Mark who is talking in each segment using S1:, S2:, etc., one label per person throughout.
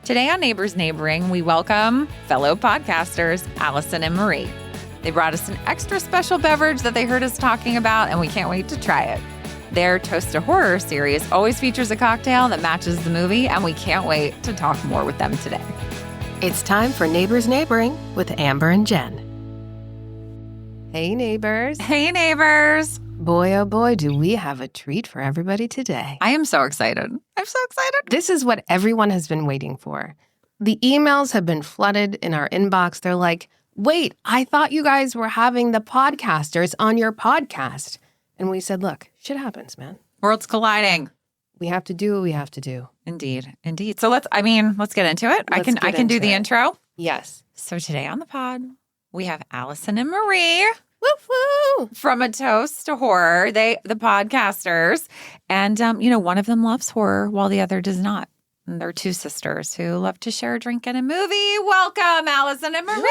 S1: Today on Neighbors Neighboring, we welcome fellow podcasters, Allison and Marie. They brought us an extra special beverage that they heard us talking about, and we can't wait to try it. Their Toast to Horror series always features a cocktail that matches the movie, and we can't wait to talk more with them today.
S2: It's time for Neighbors Neighboring with Amber and Jen. Hey, neighbors.
S1: Hey, neighbors.
S2: Boy, oh boy, do we have a treat for everybody today.
S1: I am so excited. I'm so excited.
S2: This is what everyone has been waiting for. The emails have been flooded in our inbox. They're like, wait, I thought you guys were having the podcasters on your podcast. And we said, look, shit happens, man.
S1: Worlds colliding.
S2: We have to do what we have to do.
S1: Indeed. So let's get into it. I can do the intro.
S2: Yes.
S1: So today on the pod, we have Allison and Marie.
S2: Woo-woo!
S1: From A Toast to Horror, the podcasters. And, one of them loves horror while the other does not. And they're two sisters who love to share a drink and a movie. Welcome, Allison and Marie.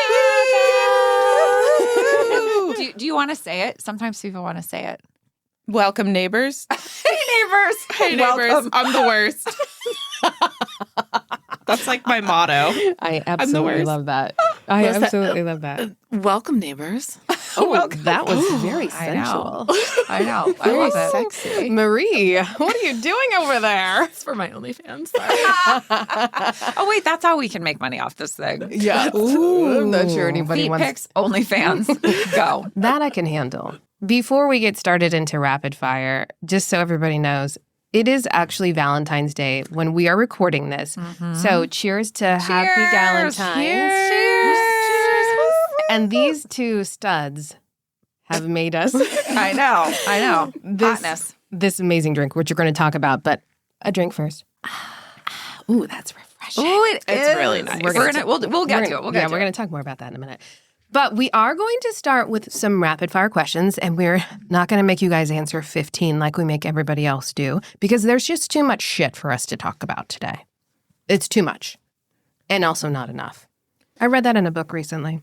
S1: Do you want to say it? Sometimes people want to say it.
S3: Welcome, neighbors.
S1: Hey, neighbors.
S3: Hey, neighbors. I'm the worst. That's like my motto.
S2: I absolutely love that. I absolutely love that.
S3: Welcome, neighbors.
S2: Oh, welcome. That was very sensual.
S1: I know. I
S2: Very
S1: love it.
S2: sexy. Marie, what are you doing over there?
S3: It's for my OnlyFans.
S1: Oh, wait, that's how we can make money off this thing.
S3: Yeah.
S2: Ooh, I'm not sure anybody
S1: Feet
S2: wants
S1: pics, OnlyFans. Go.
S2: that. I can handle. Before we get started into rapid fire, just so everybody knows, it is actually Valentine's Day when we are recording this. Mm-hmm. So cheers to Happy Valentine's.
S1: Cheers.
S2: And these two studs have made us
S1: I know.
S2: this amazing drink, which we're going to talk about, but a drink first.
S3: Ooh, that's refreshing.
S1: Oh, it's
S3: really nice.
S1: We'll get to it. We're
S2: going to talk more about that in a minute. But we are going to start with some rapid fire questions, and we're not going to make you guys answer 15 like we make everybody else do, because there's just too much shit for us to talk about today. It's too much. And also not enough. I read that in a book recently.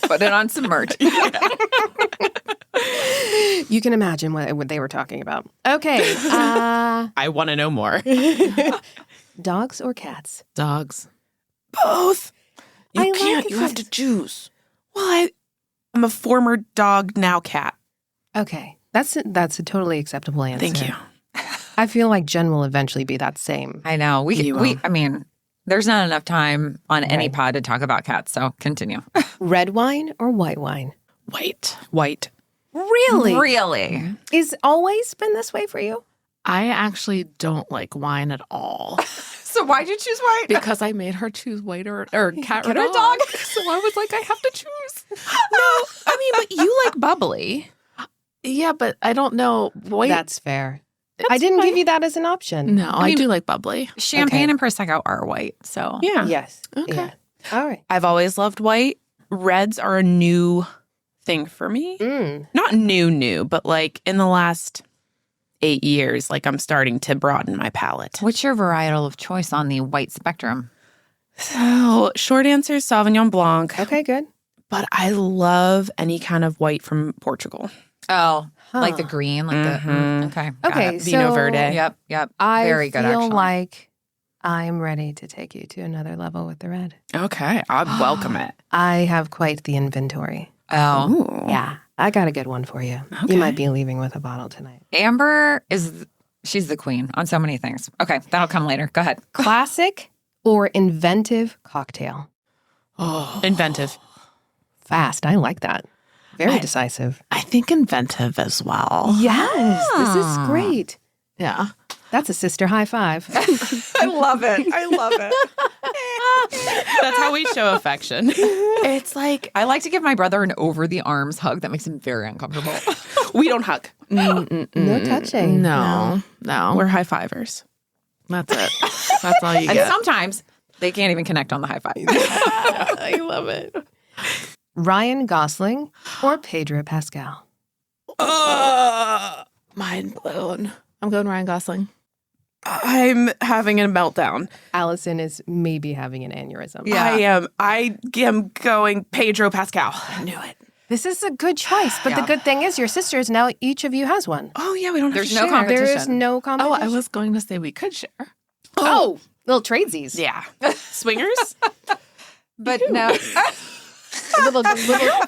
S1: Put it on some merch.
S2: You can imagine what they were talking about. Okay.
S3: I want to know more.
S2: Dogs or cats?
S3: Dogs. Both. You can't. You have to choose. Well, I'm a former dog, now cat.
S2: Okay. That's a totally acceptable answer.
S3: Thank you.
S2: I feel like Jen will eventually be that same.
S1: I know. There's not enough time on any pod to talk about cats, so continue.
S2: Red wine or white wine?
S3: White.
S2: Really?
S1: Really?
S2: Is always been this way for you?
S3: I actually don't like wine at all.
S1: So why'd you choose white?
S3: Because I made her choose white or cat or dog. So I was like, I have to choose. No, but you like bubbly. Yeah, but I don't know. White.
S2: That's fair. I didn't give you that as an option.
S3: No, I do like bubbly.
S1: Champagne and Prosecco are white, so.
S3: Yeah.
S2: Yes.
S3: Okay.
S2: Yeah. All right.
S3: I've always loved white. Reds are a new thing for me. Not new, but like in the last 8 years, like I'm starting to broaden my palette.
S1: What's your varietal of choice on the white spectrum?
S3: So short answer is Sauvignon Blanc.
S2: Okay, good.
S3: But I love any kind of white from Portugal.
S1: Oh, like the green, like the okay.
S2: Okay,
S3: Vino Verde.
S1: Yep.
S2: I
S1: Very good,
S2: feel
S1: actually.
S2: like I'm ready to take you to another level with the red.
S3: Okay, I'd welcome it.
S2: I have quite the inventory.
S1: Oh,
S3: Ooh.
S2: Yeah, I got a good one for you.
S3: Okay.
S2: You might be leaving with a bottle tonight.
S1: Amber she's the queen on so many things. Okay, that'll come later. Go ahead.
S2: Classic or inventive cocktail?
S3: Oh, inventive.
S2: Fast. I like that. Very decisive.
S3: I think inventive as well.
S2: Yes, this is great.
S3: Yeah.
S2: That's a sister high five.
S1: I love it.
S3: That's how we show affection. It's like,
S1: I like to give my brother an over the arms hug that makes him very uncomfortable.
S3: we don't hug.
S2: No touching.
S3: No. We're high fivers. That's it. That's all you
S1: And
S3: get.
S1: sometimes they can't even connect on the high five.
S3: I love it.
S2: Ryan Gosling or Pedro Pascal?
S3: Mind blown. I'm going Ryan Gosling. I'm having a meltdown.
S2: Allison is maybe having an aneurysm.
S1: Yeah.
S3: I am going Pedro Pascal. I knew it.
S2: This is a good choice, but the good thing is your sisters, now each of you has one.
S3: Oh, yeah, we don't have
S1: There's
S3: to
S1: no
S3: share.
S1: competition.
S2: There is no
S3: Oh,
S2: competition.
S3: I was going to say we could share.
S2: Oh, Little tradesies.
S3: Yeah. Swingers?
S1: But no.
S2: Little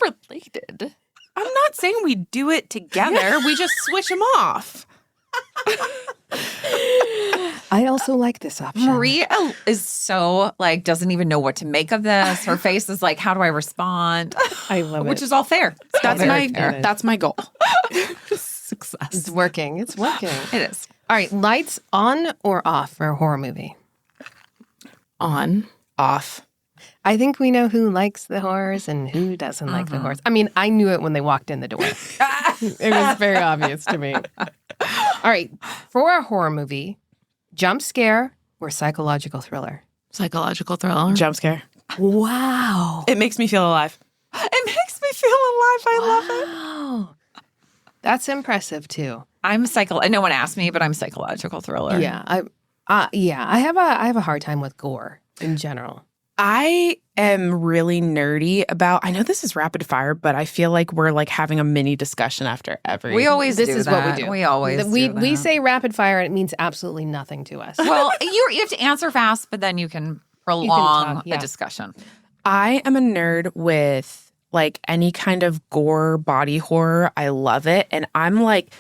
S1: related.
S3: I'm not saying we do it together. We just switch them off.
S2: I also like this option.
S1: Marie is so like doesn't even know what to make of this. Her face is like, how do I respond?
S2: I love it.
S1: Which is all fair.
S3: That's my goal. Success.
S2: It's working. It's working.
S1: It is.
S2: All right, lights on or off for a horror movie?
S3: On, off.
S2: I think we know who likes the horrors and who doesn't like the horrors. I mean, I knew it when they walked in the door. It was very obvious to me. All right, for a horror movie, jump scare or psychological thriller?
S3: Psychological thriller. Jump scare.
S2: Wow.
S3: It makes me feel alive.
S1: It makes me feel alive. I love it.
S2: Wow. That's impressive too.
S1: No one asked me, but I'm psychological thriller.
S2: Yeah, I have a hard time with gore in general.
S3: I am really nerdy about, I know this is rapid fire, but I feel like we're like having a mini discussion after every.
S1: We always
S2: This
S1: do
S2: is
S1: that.
S2: what we do.
S1: We always do
S2: we
S1: that.
S2: say rapid fire and it means absolutely nothing to us.
S1: Well, you have to answer fast, but then you can prolong
S2: talk, yeah.
S1: the discussion.
S3: I am a nerd with like any kind of gore, body horror. I love it. And I'm like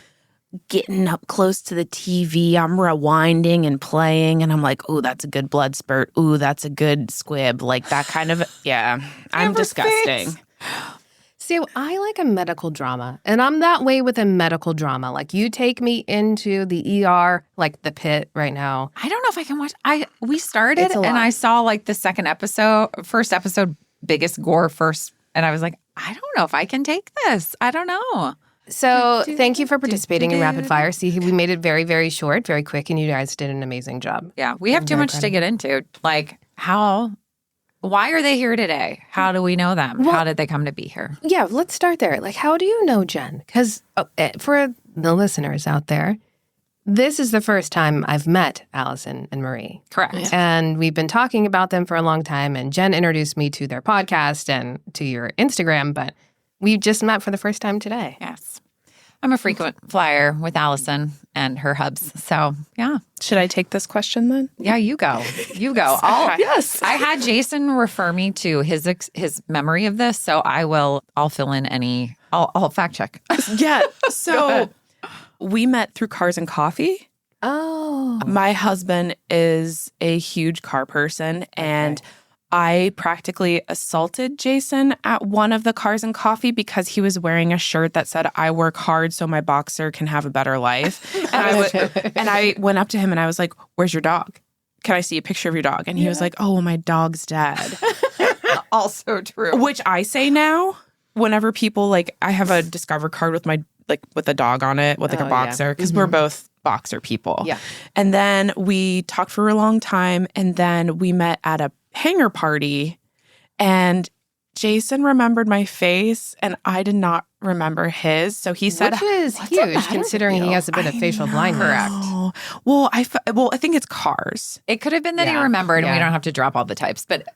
S3: getting up close to the TV. I'm rewinding and playing. And I'm like, oh, that's a good blood spurt. Ooh, that's a good squib. Like that kind of, yeah. I'm disgusting.
S2: See, I like a medical drama, and I'm that way with a medical drama. Like you take me into the ER, like The Pit right now.
S1: I don't know if I can watch. We started
S2: It's a lot.
S1: and I saw like the first episode, biggest gore first, and I was like, I don't know if I can take this. I don't know.
S2: So thank you for participating in Rapid Fire. See, we made it very, very short, very quick, and you guys did an amazing job.
S1: Yeah, we have too much to get into. Like why are they here today? How do we know them? How did they come to be here?
S2: Yeah, let's start there. Like, how do you know Jen? Because for the listeners out there, this is the first time I've met Allison and Marie.
S1: Correct.
S2: And we've been talking about them for a long time, and Jen introduced me to their podcast and to your Instagram, but we just met for the first time today.
S1: Yes. I'm a frequent flyer with Allison and her hubs. So, yeah.
S3: Should I take this question then?
S1: Yeah, you go. You go.
S3: Yes.
S1: I had Jason refer me to his memory of this, so I'll fill in any. I'll fact check.
S3: Yeah. So we met through Cars and Coffee.
S2: Oh.
S3: My husband is a huge car person, and I practically assaulted Jason at one of the Cars and Coffee because he was wearing a shirt that said, "I work hard so my boxer can have a better life." And I went up to him and I was like, "Where's your dog? Can I see a picture of your dog?" And he was like, "Oh, my dog's dead."
S1: Also true.
S3: Which I say now, whenever people like, I have a Discover card with my with a dog on it, with like a boxer, because we're both boxer people.
S2: Yeah.
S3: And then we talked for a long time, and then we met at a hangar party, and Jason remembered my face and I did not remember his. So he said,
S2: which is huge considering he has a bit of facial blindness.
S1: Correct.
S3: Well, I think it's Cars.
S1: It could have been that he remembered, and we don't have to drop all the types, but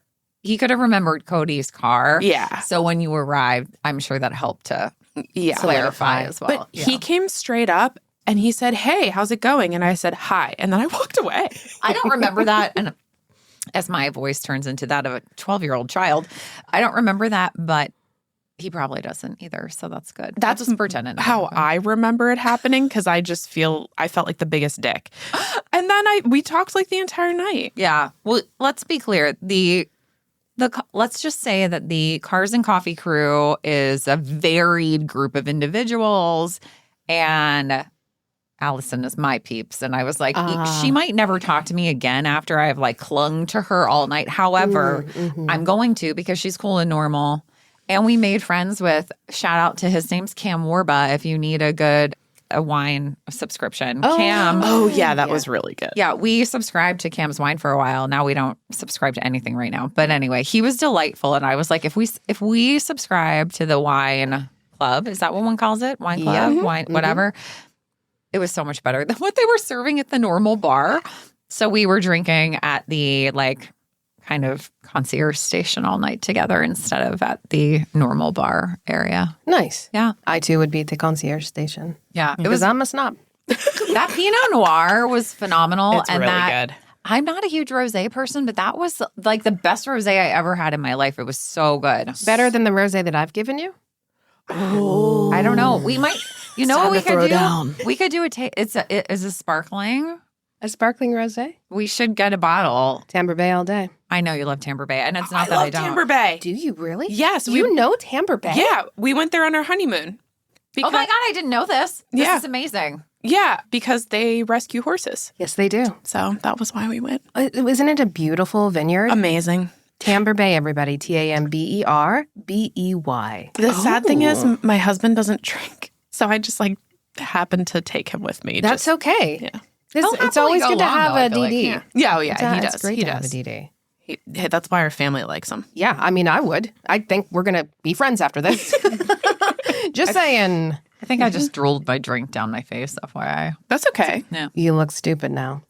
S1: he could have remembered Cody's car.
S3: Yeah.
S1: So when you arrived, I'm sure that helped to clarify as well.
S3: But he came straight up and he said, "Hey, how's it going?" And I said, "Hi." And then I walked away.
S1: I don't remember that. And as my voice turns into that of a 12-year-old child, I don't remember that, but he probably doesn't either. So that's good.
S3: That's
S1: just pretending.
S3: How I remember it happening, because I felt like the biggest dick. And then we talked like the entire night.
S1: Yeah. Well, let's be clear. Let's just say that the Cars and Coffee crew is a varied group of individuals, and Allison is my peeps. And I was like, she might never talk to me again after I've like clung to her all night. However, I'm going to, because she's cool and normal. And we made friends with, shout out to his name's Cam Warba, if you need a wine subscription. Cam.
S3: Oh, yeah, that was really good.
S1: Yeah, we subscribed to Cam's wine for a while. Now we don't subscribe to anything right now. But anyway, he was delightful. And I was like, if we subscribe to the wine club, is that what one calls it? Wine club? Wine, whatever. It was so much better than what they were serving at the normal bar. So we were drinking at the like kind of concierge station all night together instead of at the normal bar area.
S2: Nice.
S1: Yeah.
S2: I too would be at the concierge station.
S1: Yeah.
S2: It was I'm a snob.
S1: That Pinot Noir was phenomenal.
S3: It's
S1: and
S3: really
S1: that
S3: good.
S1: I'm not a huge rosé person, but that was like the best rosé I ever had in my life. It was so good.
S2: Better than the rosé that I've given you?
S1: Oh, I don't know. We might, you know what we could do?
S4: Down.
S1: We could do it is a sparkling.
S2: A sparkling rosé?
S1: We should get a bottle.
S2: Tambour Bay all day.
S1: I know you love Tambour Bay, and it's not that
S3: love
S1: I don't.
S3: Tambour Bay.
S2: Do you really?
S3: Yes.
S2: You know Tambour Bay?
S3: Yeah, we went there on our honeymoon.
S1: Oh my God, I didn't know this. This
S3: Yeah.
S1: is amazing.
S3: Yeah, because they rescue horses.
S2: Yes, they do.
S3: So that was why we went.
S2: Isn't it a beautiful vineyard?
S3: Amazing.
S2: Tambour Bay, everybody. TamberBey.
S3: The sad thing is my husband doesn't drink. So I just like happened to take him with me.
S2: That's okay.
S3: Yeah.
S2: It's always good to have a DD.
S3: Yeah, oh yeah, he
S2: It's
S3: does.
S2: great
S3: He
S2: to have a
S3: does.
S2: DD.
S3: That's why our family likes him.
S2: Yeah, I mean, I would. I think we're going to be friends after this. Just saying.
S1: I think I just drooled my drink down my face, FYI.
S3: That's okay.
S2: You look stupid now.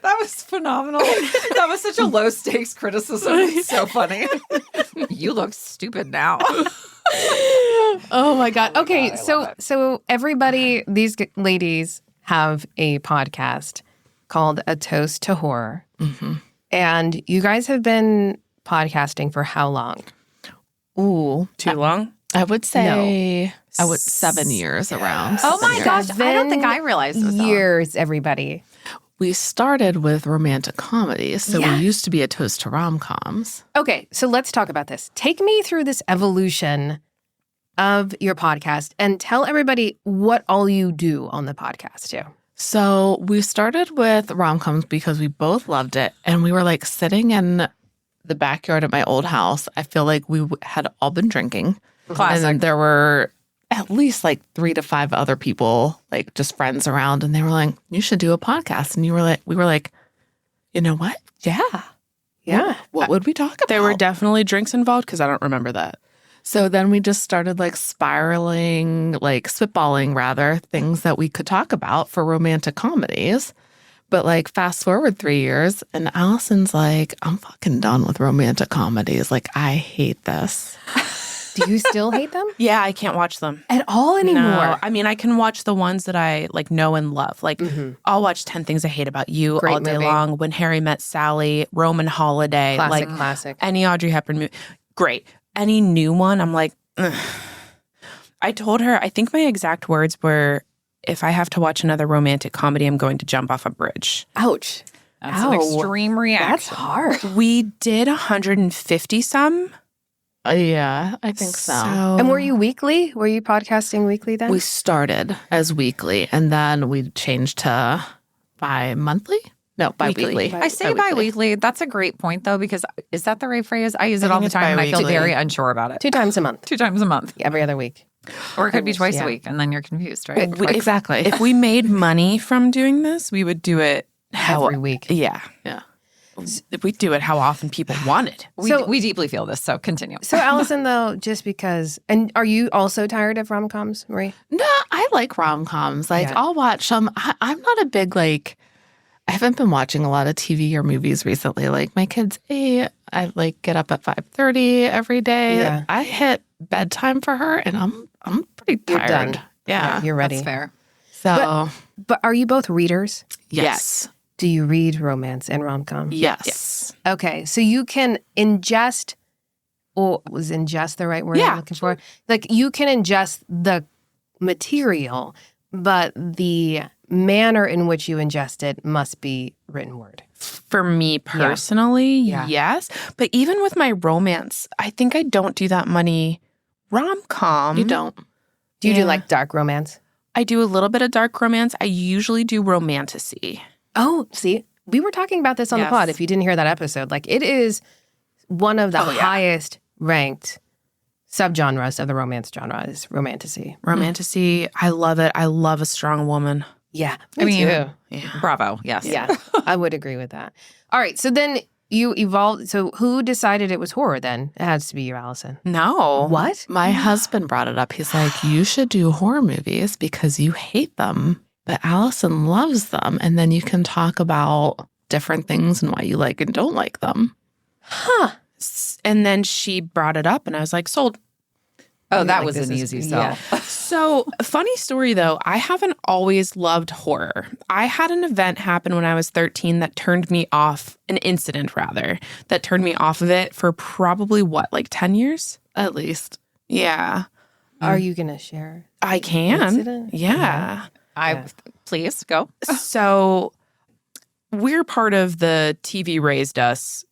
S1: That was phenomenal. That was such a low stakes criticism. It's so funny. You look stupid now.
S2: Oh my God. Okay,
S1: God, I love
S2: so everybody, these ladies have a podcast called A Toast to Horror.
S4: Mm-hmm.
S2: And you guys have been podcasting for how long?
S4: Ooh,
S3: Too long?
S4: I would say 7 years around.
S1: Oh
S4: 7
S1: my
S4: years.
S1: gosh, I don't think I realized it was that long.
S2: Years, everybody.
S4: We started with romantic comedies, so
S2: Yes.
S4: we used to be a toast to rom-coms.
S2: Okay, so let's talk about this. Take me through this evolution of your podcast and tell everybody what all you do on the podcast too.
S4: So we started with rom-coms because we both loved it, and we were like sitting in the backyard at my old house. I feel like we had all been drinking.
S1: Classic.
S4: And then there were at least like 3 to 5 other people, like just friends around, and they were like, "You should do a podcast." And we were like, "You know what? Yeah.
S2: Yeah.
S4: What would we talk about?"
S3: There were definitely drinks involved because I don't remember that.
S4: So then we just started like spiraling, like spitballing rather, things that we could talk about for romantic comedies. But like fast forward 3 years and Allison's like, "I'm fucking done with romantic comedies. Like, I hate this."
S2: Do you still hate them?
S3: Yeah, I can't watch them.
S2: At all anymore?
S3: No, I mean, I can watch the ones that I like know and love. Like, I'll watch 10 Things I Hate About You
S2: Great
S3: all day
S2: movie.
S3: long. When Harry Met Sally, Roman Holiday,
S2: Classic,
S3: like
S2: classic.
S3: any Audrey Hepburn movie. Great. Any new one, I'm like, ugh. I told her, I think my exact words were, if I have to watch another romantic comedy, I'm going to jump off a bridge.
S2: Ouch.
S1: That's an extreme reaction.
S2: That's hard.
S3: We did 150 some.
S4: Yeah, I think so.
S2: And were you weekly? Were you podcasting weekly then?
S4: We started as weekly and then we changed to bi-monthly? No, bi-weekly.
S1: I say bi-weekly. That's a great point, though, because is that the right phrase? I use it all the
S3: it's
S1: time, and I feel
S3: bi-weekly.
S1: very unsure about it.
S2: 2 times a month.
S1: 2 times a month.
S2: Every other week.
S1: Or it could be
S2: wish,
S1: twice
S2: yeah.
S1: a week, and then you're confused, right?
S4: Exactly.
S3: If we made money from doing this, we would do it
S2: Every week.
S3: Yeah.
S4: Yeah.
S3: We'd do it how often people wanted.
S1: We deeply feel this, so continue.
S2: So, Allison, though, just because, and are you also tired of rom-coms, Marie?
S4: No, I like rom-coms. Like,
S2: Yeah.
S4: I'll watch them. I'm not a big, like, I haven't been watching a lot of TV or movies recently. Like, my kids, I like get up at 5:30 every day.
S2: Yeah.
S4: I hit bedtime for her, and I'm pretty
S2: You're
S4: tired.
S2: done.
S4: Yeah.
S2: You're ready.
S1: That's fair.
S4: So,
S2: But are you both readers?
S4: yes.
S2: Do you read romance and rom-com?
S4: Yes.
S2: Okay, so you can ingest, or was ingest the right word
S3: Yeah.
S2: I'm looking for? Like, you can ingest the material, but the manner in which you ingest it must be written word.
S3: For me personally,
S2: Yeah.
S3: yes. But even with my romance, I think I don't do that many rom-com.
S4: You don't.
S2: Do you do
S3: Yeah.
S2: like dark romance?
S3: I do a little bit of dark romance. I usually do romantasy.
S2: Oh, see, we were talking about this on the
S3: Yes.
S2: pod. If you didn't hear that episode, like it is one of the
S3: Oh, yeah.
S2: highest ranked subgenres of the romance genre is romantasy.
S3: Romantasy, I love it. I love a strong woman.
S2: Yeah,
S1: I mean,
S2: too.
S3: Yeah.
S1: bravo. Yes.
S2: Yeah, I would agree with that. All right, so then you evolved. So who decided it was horror then? It has to be you, Allison.
S3: No.
S2: What?
S4: My husband brought it up. He's like, "You should do horror movies because you hate them, but Allison loves them. And then you can talk about different things and why you like and don't like them."
S2: Huh.
S3: And then she brought it up and I was like, sold.
S1: Oh, that
S2: Like,
S1: was
S2: this
S1: an
S2: is-
S1: easy sell.
S2: yeah.
S3: So, funny story though, I haven't always loved horror. I had an event happen when I was 13 that turned me off, an incident rather, that turned me off of it for probably what, like 10 years?
S4: At least.
S3: Yeah,
S2: Are you going to share?
S3: I can.
S2: Incident?
S3: Yeah.
S1: Please go.
S3: So, we're part of the TV raised us,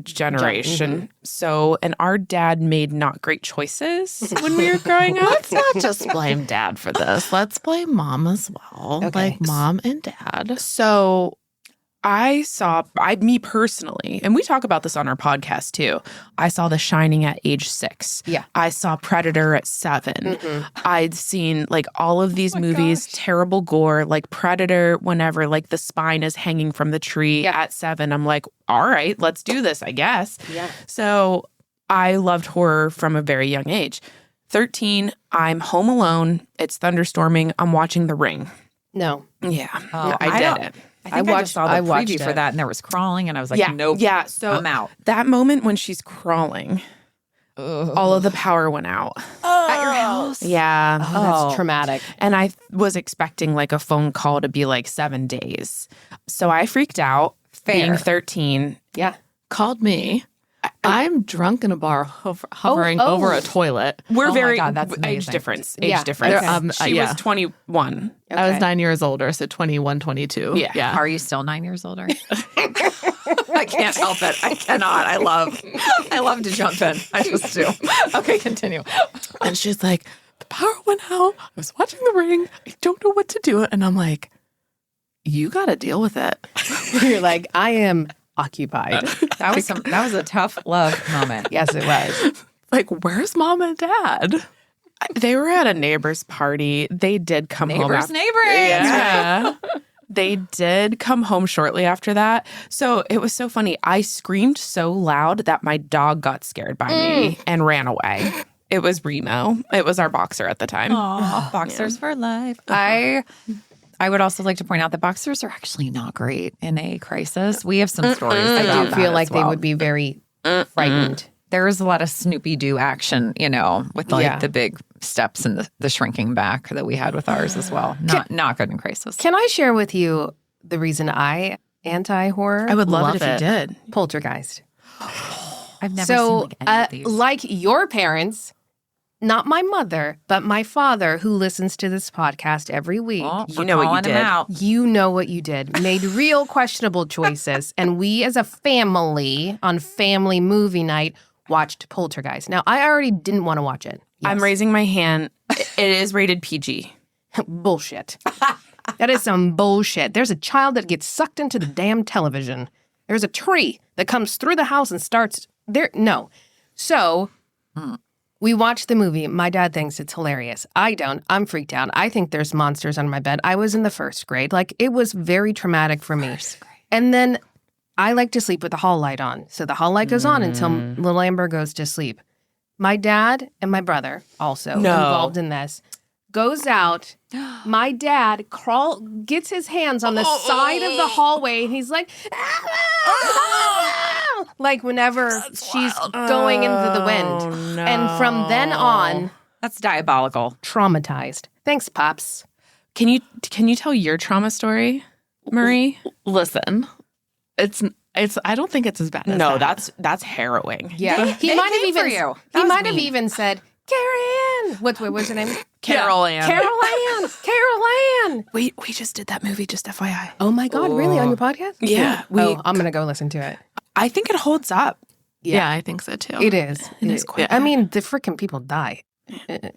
S3: generation. So, and our dad made not great choices when we were growing up.
S4: Let's not just blame dad for this. Let's blame mom as well.
S2: Okay.
S4: Like mom and dad.
S3: So me personally, and we talk about this on our podcast too, I saw The Shining at age 6.
S2: Yeah.
S3: I saw Predator at 7. I'd seen like all of these movies, terrible gore, like Predator, whenever like the spine is hanging from the tree at 7. I'm like, all right, let's do this, I guess.
S2: Yeah.
S3: So I loved horror from a very young age. 13, I'm home alone. It's thunderstorming. I'm watching The Ring.
S2: No.
S3: Yeah.
S1: Oh,
S3: I did it.
S1: I think I just saw the
S2: watched
S1: preview for
S2: it.
S1: that, and there was crawling, and I was like, nope.
S3: Yeah. So
S1: I'm out.
S3: that moment when she's crawling, all of the power went out.
S1: At your house?
S3: Yeah.
S2: Oh, that's traumatic.
S3: And I was expecting like a phone call to be like 7 days. So I freaked out. Being 13.
S2: Yeah.
S4: Called me. I'm drunk in a bar hovering over a toilet.
S3: We're
S1: Oh my
S3: very
S1: God, that's
S3: age
S1: amazing.
S3: difference.
S2: Yeah.
S3: Age difference.
S2: Okay.
S3: She was 21.
S4: I was
S2: Okay.
S4: 9 years older, so 21, 22.
S3: Yeah.
S1: Are you still 9 years older? I can't help it. I cannot. I love to jump in. I just do. Okay, continue.
S4: And she's like, the power went out. I was watching The Ring. I don't know what to do. And I'm like, you got to deal with it.
S2: You're like, I am occupied.
S1: That was a tough love moment.
S2: Yes, it was.
S4: Like, where's mom and dad?
S3: They were at a neighbor's party. They did come home.
S1: Neighbors.
S3: Yeah. They did come home shortly after that. So it was so funny. I screamed so loud that my dog got scared by me and ran away. It was Remo. It was our boxer at the time.
S1: Aw, boxers for life. I would also like to point out that boxers are actually not great in a crisis. We have some stories.
S2: I
S1: about
S2: do
S1: that
S2: feel like
S1: as
S2: they
S1: well.
S2: would be very frightened.
S1: There is a lot of Snoopy Doo action, with like
S2: Yeah.
S1: the big steps and the shrinking back that we had with ours as well. Not good in crisis.
S2: Can I share with you the reason I anti-horror?
S3: I would love it
S4: Love
S3: if you did.
S2: Poltergeist.
S1: I've never seen
S2: So,
S1: like any of these.
S2: like your parents, not my mother, but my father, who listens to this podcast every week.
S1: Well,
S3: You
S1: we're
S3: know what you
S1: calling him
S3: did.
S1: out.
S2: You know what you did. Made real questionable choices. And we as a family on family movie night watched Poltergeist. Now, I already didn't want to watch it.
S3: I'm
S2: Yes.
S3: raising my hand. It is rated PG.
S2: Bullshit. That is some bullshit. There's a child that gets sucked into the damn television. There's a tree that comes through the house and starts there. No. So we watched the movie. My dad thinks it's hilarious. I don't. I'm freaked out. I think there's monsters on my bed. I was in the first grade. Like, it was very traumatic for me. And then I like to sleep with the hall light on. So the hall light goes on until little Amber goes to sleep. My dad and my brother also involved in this. Goes out. My dad gets his hands on the side of the hallway, and he's like, like whenever she's going into the wind.
S3: no.
S2: And from then on,
S1: That's diabolical.
S2: traumatized. Thanks, Pops.
S3: Can you tell your trauma story, Marie?
S4: Listen, it's I don't think it's as bad as
S3: No,
S4: that.
S3: that's harrowing.
S2: Yeah, he
S1: They
S2: might
S1: came
S2: have
S1: for
S2: even
S1: you.
S2: he
S1: That was
S2: might have
S1: mean.
S2: even said, Carrie Ann. What was her name?
S3: Carol Ann.
S2: Carol Ann. Carol Ann.
S3: We just did that movie, just FYI.
S2: Oh my God, really? On your podcast?
S3: Yeah,
S2: I'm gonna go listen to it.
S3: I think it holds up.
S4: Yeah, I think so too.
S2: It is.
S3: It is quite
S2: I mean, the freaking people die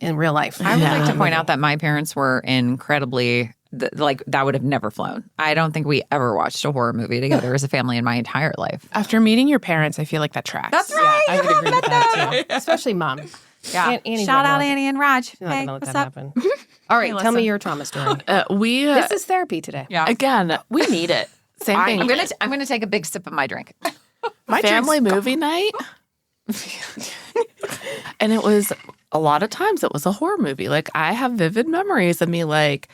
S2: in real life.
S1: I would
S4: Yeah.
S1: like to point out that my parents were incredibly, that would have never flown. I don't think we ever watched a horror movie together as a family in my entire life.
S3: After meeting your parents, I feel like that tracks.
S1: That's right.
S2: I would agree with that too. Especially mom.
S1: Yeah.
S2: Annie's
S1: Shout
S2: not
S1: out
S2: gonna-
S1: Annie and Raj.
S2: She's not
S1: Hey,
S2: gonna let
S1: what's
S2: that
S1: up?
S2: happen. All right,
S1: Hey,
S2: tell me
S1: listen.
S2: your trauma story. This is therapy today.
S1: Yeah.
S4: Again,
S3: We need it.
S4: same
S3: I-
S4: thing.
S1: I'm gonna take a big sip of my drink.
S3: My
S4: Family
S3: drink's
S4: movie night. And it was a lot of times it was a horror movie. Like, I have vivid memories of me like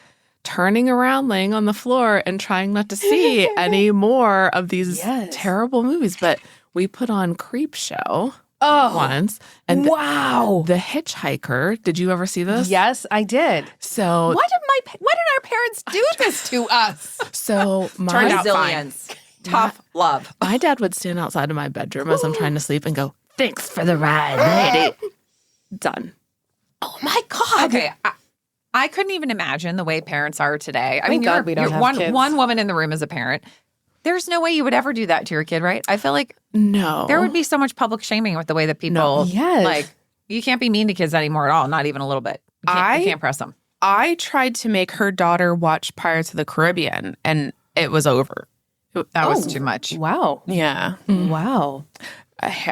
S4: turning around, laying on the floor and trying not to see any more of these
S2: Yes.
S4: terrible movies. But we put on Creep Show once. And
S2: wow.
S4: The Hitchhiker. Did you ever see this?
S2: Yes, I did.
S4: So
S2: Why did our parents do this to us?
S4: So
S3: Turned
S4: my
S3: out
S1: Resilience. Tough love.
S4: my dad would stand outside of my bedroom as I'm trying to sleep and go, "Thanks for the ride, lady." Done.
S2: Oh my God.
S1: Okay. I couldn't even imagine the way parents are today. I
S2: Thank
S1: mean,
S2: God we don't have
S1: one
S2: kids.
S1: one woman in the room is a parent. There's no way you would ever do that to your kid, right? I feel like
S4: No.
S1: there would be so much public shaming with the way that people
S4: No.
S2: Yes.
S1: like you can't be mean to kids anymore at all, not even a little bit. You can't press them.
S3: I tried to make her daughter watch Pirates of the Caribbean, and it was over.
S1: That was too much.
S2: Wow.
S3: Yeah.
S2: Wow.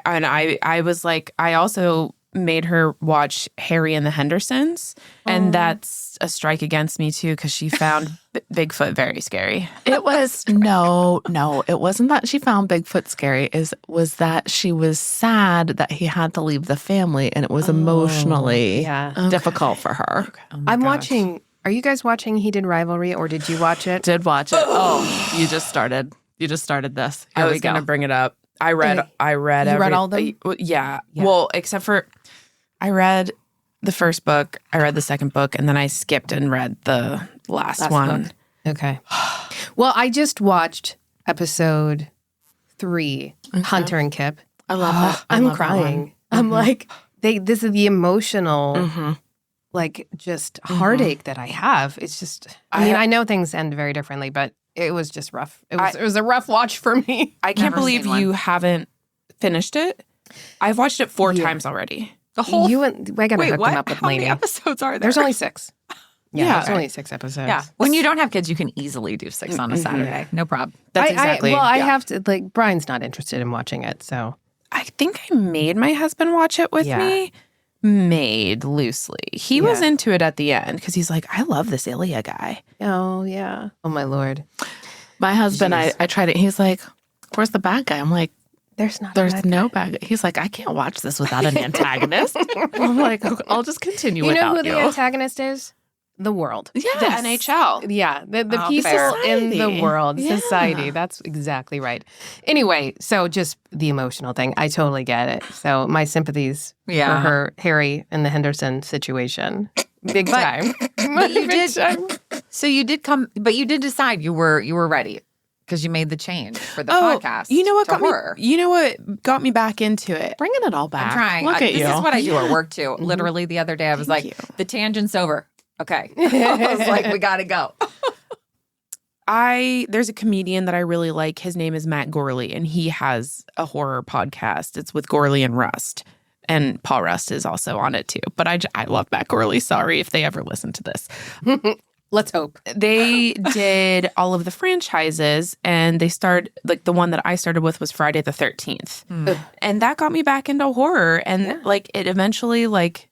S3: And I was like, I also made her watch Harry and the Hendersons, and that's a strike against me too, because she found Bigfoot very scary.
S4: It was no, it wasn't that she found Bigfoot scary. Was that she was sad that he had to leave the family, and it was emotionally
S2: yeah.
S4: difficult for her.
S1: Oh my
S2: I'm
S1: gosh.
S2: watching. Are you guys watching Heated Rivalry, or did you watch it?
S4: Did watch it. Oh, you just started this. Here
S3: I
S4: we
S3: was
S4: go.
S3: going to bring it up. I read
S2: You read all of them?
S3: Yeah. Well, except for I read the first book, I read the second book, and then I skipped and read the last one.
S2: book. Okay. Well, I just watched episode 3, Hunter and Kip.
S4: I love that. I
S2: I'm
S4: love that one.
S2: crying. I'm like, this is the emotional, like, just heartache that I have. It's just, I mean, I know things end very differently, but it was just rough. It was a rough watch for me.
S3: I can't
S1: Never
S3: believe
S1: seen one.
S3: you haven't finished it. I've watched it 4 times already.
S1: The whole
S2: I gotta
S1: Wait,
S2: hook
S1: what?
S2: them up with
S1: How many
S2: Lainey.
S1: episodes are there?
S2: There's only 6.
S3: Yeah.
S2: There's only 6 episodes.
S1: Yeah. When you don't have kids, you can easily do 6 on a Saturday. No problem.
S3: That's exactly.
S2: I
S3: yeah.
S2: have to, like, Brian's not interested in watching it, so.
S3: I think I made my husband watch it with
S2: Yeah.
S3: me. Made loosely. He was
S2: Yeah.
S3: into it at the end because he's like, I love this Ilya guy.
S2: Oh, yeah. Oh, my Lord.
S4: My husband, I tried it. He's like, "Where's the bad guy?" I'm like,
S2: There's not.
S4: "There's no bad guy." He's like, "I can't watch this without an antagonist." I'm like, "Okay, I'll just continue
S2: You know
S4: without
S2: who the antagonist is? The world.
S4: Yes.
S3: The NHL.
S2: Yeah, the
S1: Oh,
S2: people
S1: fair.
S2: in the
S4: Society.
S2: world,
S4: Yeah.
S2: society. That's exactly right. Anyway, so just the emotional thing, I totally get it. So my sympathies
S1: Yeah.
S2: for her, Harry, and the Henderson situation, big time.
S1: But you
S2: Big
S1: did.
S2: time.
S1: So you did come, but you did decide you were ready because you made the change for the
S3: Oh,
S1: podcast.
S3: you know what
S1: to
S3: got
S1: horror.
S3: me? You know what got me back into it?
S4: Bringing it all back.
S1: I'm trying.
S4: Look at
S1: this
S4: you.
S1: is what I do at work too. Literally the other day, I was
S3: Thank
S1: like,
S3: you.
S1: the tangent's over. Okay. I was like, we got to go.
S3: There's a comedian that I really like. His name is Matt Gorley, and he has a horror podcast. It's with Gorley and Rust, and Paul Rust is also on it too. But I love Matt Gorley. Sorry if they ever listen to this.
S2: Let's hope.
S3: They did all of the franchises, and they started, like, the one that I started with was Friday the 13th. And that got me back into horror. And like, it eventually, like,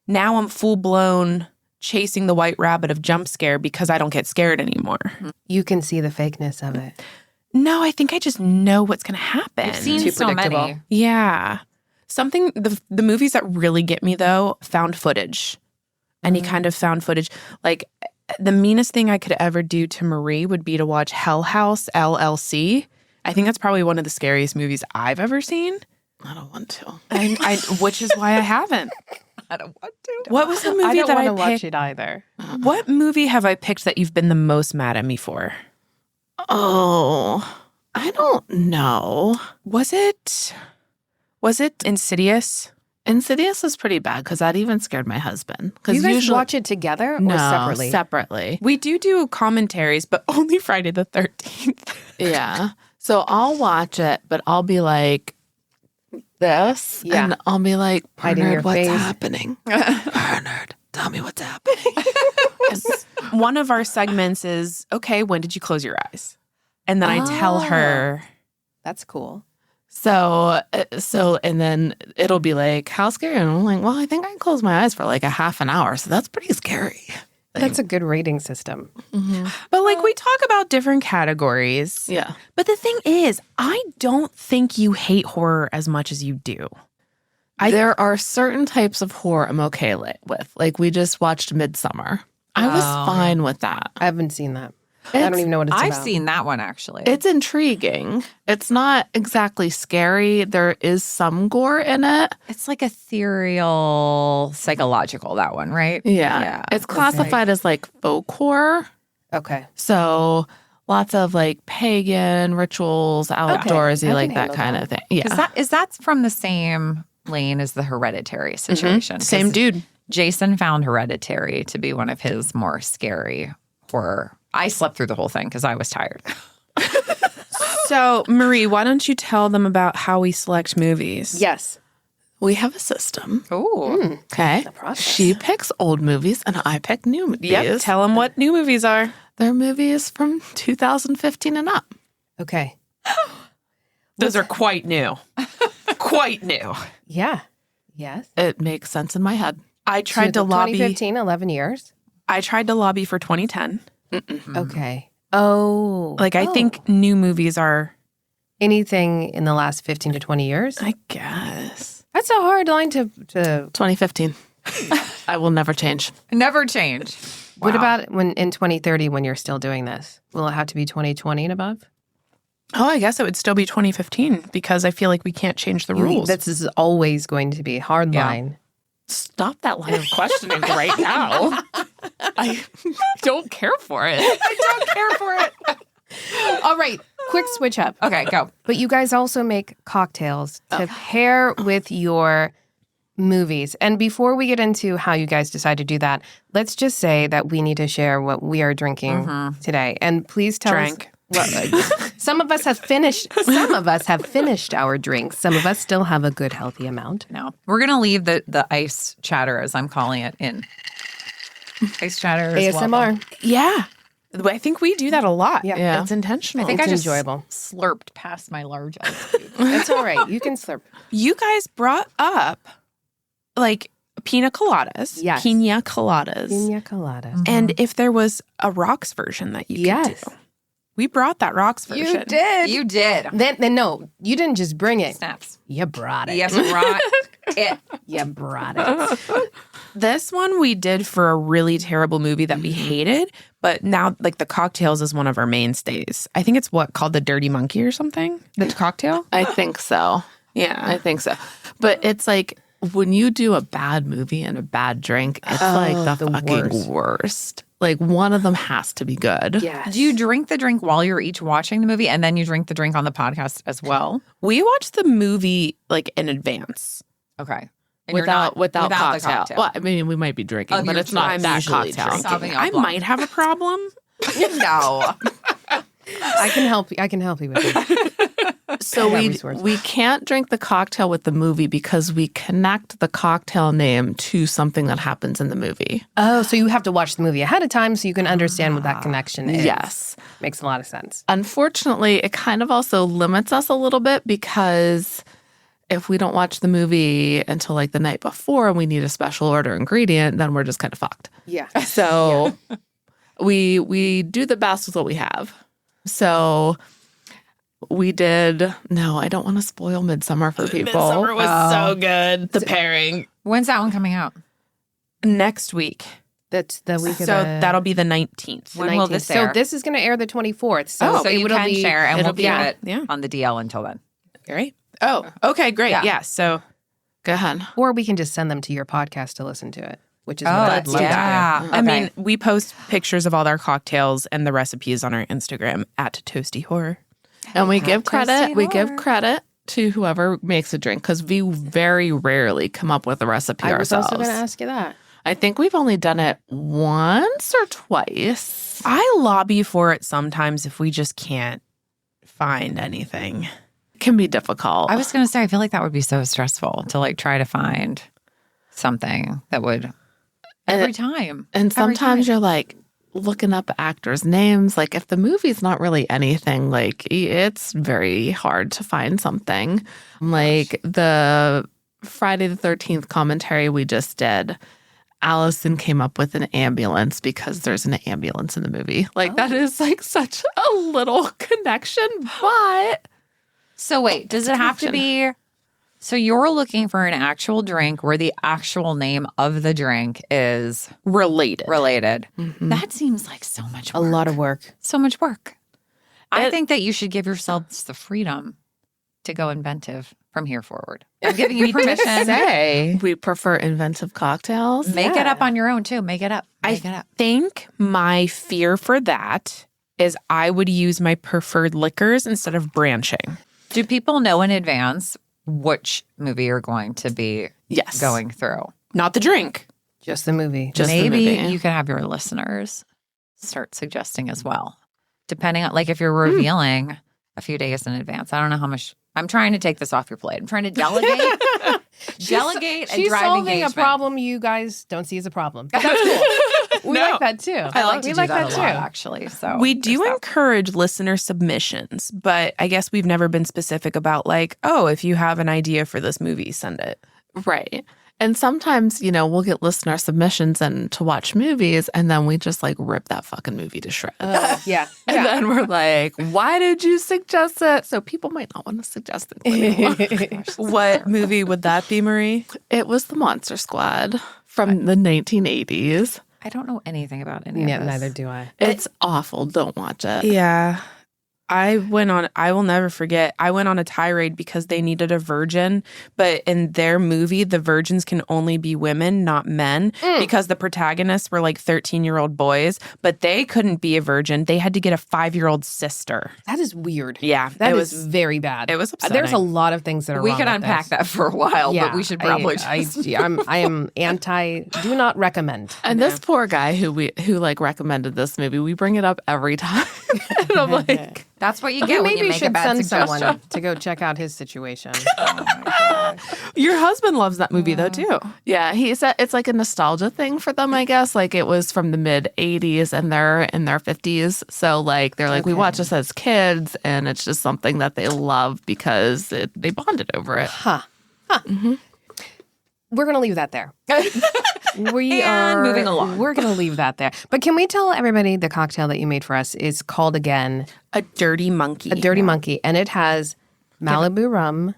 S3: now I'm full blown chasing the white rabbit of jump scare because I don't get scared anymore.
S2: You can see the fakeness of it.
S3: No, I think I just know what's going to happen.
S1: I've seen
S2: Too
S1: so
S2: predictable.
S1: many.
S3: Yeah. Something, the movies that really get me though, found footage. Any kind of found footage. Like, the meanest thing I could ever do to Marie would be to watch Hell House LLC. I think that's probably one of the scariest movies I've ever seen.
S4: I don't want to.
S3: Which is why I haven't.
S1: I don't want to.
S3: What was the
S2: I
S3: movie
S2: don't
S3: that
S2: want
S3: I
S2: to watch
S3: picked?
S2: it either.
S3: What movie have I picked that you've been the most mad at me for?
S4: Oh, I don't know.
S3: Was it Insidious?
S4: Insidious is pretty bad because that even scared my husband.
S2: Do you guys
S4: usually
S2: watch it together or
S4: no,
S2: separately?
S4: separately.
S3: We do commentaries, but only Friday the 13th.
S4: Yeah. So I'll watch it, but I'll be like this.
S2: Yeah.
S4: And I'll be like,
S2: Hiding
S4: Bernard,
S2: your
S4: what's
S2: face.
S4: happening? Bernard, tell me what's happening.
S3: One of our segments is, okay, when did you close your eyes? And then I tell her,
S2: That's cool.
S4: So, and then it'll be like, how scary? And I'm like, well, I think I closed my eyes for like a half an hour. So that's pretty scary.
S2: That's a good rating system.
S3: but like, we talk about different categories.
S4: Yeah.
S3: But the thing is, I don't think you hate horror as much as you do.
S4: There are certain types of horror I'm okay with. Like we just watched Midsummer. I was fine with that.
S2: I haven't seen that. I don't even know what it's
S1: I've
S2: about.
S1: seen that one actually.
S4: It's intriguing. It's not exactly scary. There is some gore in it.
S1: It's like ethereal, psychological, that one, right?
S4: Yeah. It's classified as like folk horror.
S2: Okay.
S4: So lots of like pagan rituals, outdoorsy,
S2: I
S4: like
S2: can
S4: that
S2: handle
S4: kind
S2: that.
S4: of thing. Yeah.
S1: Is that from the same lane as the Hereditary situation?
S3: Same
S1: 'Cause
S3: dude.
S1: Jason found Hereditary to be one of his more scary horror. I slept through the whole thing because I was tired.
S3: So, Marie, why don't you tell them about how we select movies?
S2: Yes.
S4: We have a system.
S1: Oh,
S4: Okay.
S2: process.
S4: She picks old movies and I pick new movies.
S3: Yep. Tell them what new movies are.
S4: They're movies from 2015 and up.
S2: Okay.
S3: Those are quite new. Quite new.
S2: Yeah. Yes.
S4: It makes sense in my head.
S3: I tried to
S2: So
S3: lobby.
S2: 2015, 11 years.
S3: I tried to lobby for 2010.
S2: Okay. Oh.
S3: Like, I think new movies are,
S2: anything in the last 15 to 20 years.
S3: I guess.
S2: That's a hard line to
S4: 2015. I will never change.
S1: never change.
S2: What
S1: Wow.
S2: about when in 2030 when you're still doing this? Will it have to be 2020 and above?
S3: Oh, I guess it would still be 2015 because I feel like we can't change the rules.
S2: This is always going to be a hard
S1: Yeah.
S2: line.
S4: Stop that line of questioning right now. I don't care for it.
S1: I don't care for it.
S2: All right, quick switch up.
S1: Okay, go.
S2: But you guys also make cocktails to pair with your movies. And before we get into how you guys decide to do that, let's just say that we need to share what we are drinking today. And please tell us. Well, some of us have finished. Some of us have finished our drinks. Some of us still have a good, healthy amount.
S1: No, we're gonna leave the ice chatter, as I'm calling it, in. Ice chatter is
S2: ASMR.
S1: welcome.
S3: Yeah. I think we do that a lot.
S2: Yeah.
S3: It's intentional.
S1: I think
S2: It's
S1: I just
S2: enjoyable.
S1: slurped past my large ice cube.
S2: That's all right. You can slurp.
S3: You guys brought up like pina coladas.
S2: Yes.
S3: Pina coladas.
S2: Pina colada.
S3: And if there was a rocks version that you could
S2: Yes.
S3: do. We brought that rocks version.
S2: did.
S1: You did.
S2: Then no, you didn't just bring it.
S1: Snaps.
S2: You brought it.
S1: Yes, right. it.
S2: You brought it.
S3: This one we did for a really terrible movie that we hated, but now like the cocktails is one of our mainstays. I think it's called the Dirty Monkey or something. The cocktail?
S4: I think so.
S3: Yeah.
S4: I think so. But it's like when you do a bad movie and a bad drink, it's like the fucking worst. Like one of them has to be good.
S2: Yes.
S1: Do you drink the drink while you're each watching the movie and then you drink the drink on the podcast as well?
S3: We watched the movie like in advance.
S1: Okay. And you're not-
S4: without
S1: the
S4: cocktail. Well, I mean, we might be drinking,
S1: Oh,
S4: but
S1: you're
S4: it's not
S3: I'm
S4: that
S3: usually
S4: cocktail.
S1: Sobbing up
S3: I
S1: block.
S3: might have a problem.
S1: No.
S2: I can help you. I can help you with it.
S4: So
S2: I got
S4: we
S2: resources.
S4: we can't drink the cocktail with the movie because we connect the cocktail name to something that happens in the movie.
S2: Oh, so you have to watch the movie ahead of time so you can understand what that connection is.
S4: Yes.
S2: Makes a lot of sense.
S4: Unfortunately, it kind of also limits us a little bit because if we don't watch the movie until like the night before and we need a special order ingredient, then we're just kind of fucked.
S2: Yeah.
S4: So we do the best with what we have. So we did. No, I don't want to spoil Midsummer for people.
S3: Midsummer was so good. The pairing.
S1: When's that one coming out?
S3: Next week.
S2: That's the week of
S3: So
S2: the
S3: that'll be the 19th.
S1: When will this
S2: 19th.
S1: air?
S2: So this is going to air the 24th. So,
S1: So you
S2: it'll
S1: can
S2: be,
S1: share and we'll
S3: it'll
S1: keep
S3: be-
S1: it
S3: yeah.
S1: on the DL until then.
S3: Right? Oh, okay, great.
S1: Yeah.
S3: Yeah. So
S4: Go ahead.
S2: Or we can just send them to your podcast to listen to it, which is
S1: Oh,
S2: what I'd love to
S1: yeah.
S2: do.
S3: I mean, we post pictures of all our cocktails and the recipes on our Instagram at Toasty Horror.
S4: And we give credit.
S1: Tasty
S4: We give
S1: horror.
S4: credit to whoever makes a drink because we very rarely come up with a recipe
S2: I was
S4: ourselves.
S2: also going to ask you that.
S4: I think we've only done it once or twice.
S3: I lobby for it sometimes if we just can't find anything.
S4: It can be difficult.
S1: I was going to say, I feel like that would be so stressful to like try to find something that would every time.
S4: And
S1: Every
S4: sometimes
S1: time.
S4: you're like looking up actors' names. Like if the movie's not really anything, like it's very hard to find something. Like the Friday the 13th commentary we just did, Allison came up with an ambulance because there's an ambulance in the movie. Like that is like such a little connection, but
S1: So wait, does it have to be So you're looking for an actual drink where the actual name of the drink is
S3: Related.
S4: Mhm.
S1: That seems like so much
S2: A
S1: work.
S2: lot of work.
S1: So much work. I think that you should give yourselves the freedom to go inventive from here forward. I'm giving you permission.
S3: Say.
S4: We prefer inventive cocktails.
S1: Make it
S2: Yeah.
S1: up on your own too. Make it up. Make it up.
S3: Think my fear for that is I would use my preferred liquors instead of branching.
S1: Do people know in advance which movie you're going to be
S3: Yes.
S1: going through?
S3: Not the drink.
S2: Just the movie.
S3: Just the
S1: Maybe
S3: movie.
S1: you can have your listeners start suggesting as well, depending on like if you're revealing a few days in advance. I don't know how much. I'm trying to take this off your plate. I'm trying to delegate, delegate, and
S2: She's
S1: drive
S2: solving
S1: engagement.
S2: a problem you guys don't see as a problem. That's cool. We like that too.
S1: I like to
S2: we
S1: do
S2: like
S1: that,
S2: that
S1: a
S2: too.
S1: lot, actually. So
S3: We do
S1: there's that.
S3: encourage listener submissions, but I guess we've never been specific about like, oh, if you have an idea for this movie, send it.
S4: Right. And sometimes, we'll get listener submissions and to watch movies, and then we just like rip that fucking movie to shreds.
S2: Yeah.
S4: And then we're like, why did you suggest it? So people might not want to suggest it anymore.
S3: What movie would that be, Marie?
S4: It was The Monster Squad from the 1980s.
S1: I don't know anything about any of
S2: Yeah,
S1: this.
S2: neither do I.
S4: It's awful. Don't watch it.
S3: Yeah. I will never forget, I went on a tirade because they needed a virgin, but in their movie, the virgins can only be women, not men, because the protagonists were like 13-year-old boys, but they couldn't be a virgin. They had to get a 5-year-old sister.
S2: That is weird.
S3: Yeah.
S2: That
S3: it
S2: is
S3: was
S2: very bad.
S3: It was upsetting.
S2: There's a lot of things that are
S1: We
S2: wrong
S1: could
S2: with
S1: unpack
S2: this.
S1: that for a while,
S2: Yeah,
S1: but we should probably
S2: I
S1: just.
S2: am anti. Do not recommend.
S4: And this poor guy who like recommended this movie, we bring it up every time. And I'm like,
S1: That's what you get when you
S2: Maybe
S1: make a
S2: should
S1: bad
S2: send
S1: suggestion.
S2: someone to go check out his situation.
S3: Your husband loves that movie though too.
S4: yeah, he said it's like a nostalgia thing for them, I guess. Like it was from the mid 80s and they're in their 50s. So like they're like, we watched this as kids and it's just something that they love because they bonded over it.
S2: We're gonna leave that there. We
S1: And
S2: are
S1: moving along.
S2: We're gonna leave that there. But can we tell everybody the cocktail that you made for us is called again
S3: A Dirty Monkey.
S2: a Dirty Monkey, and it has Malibu rum.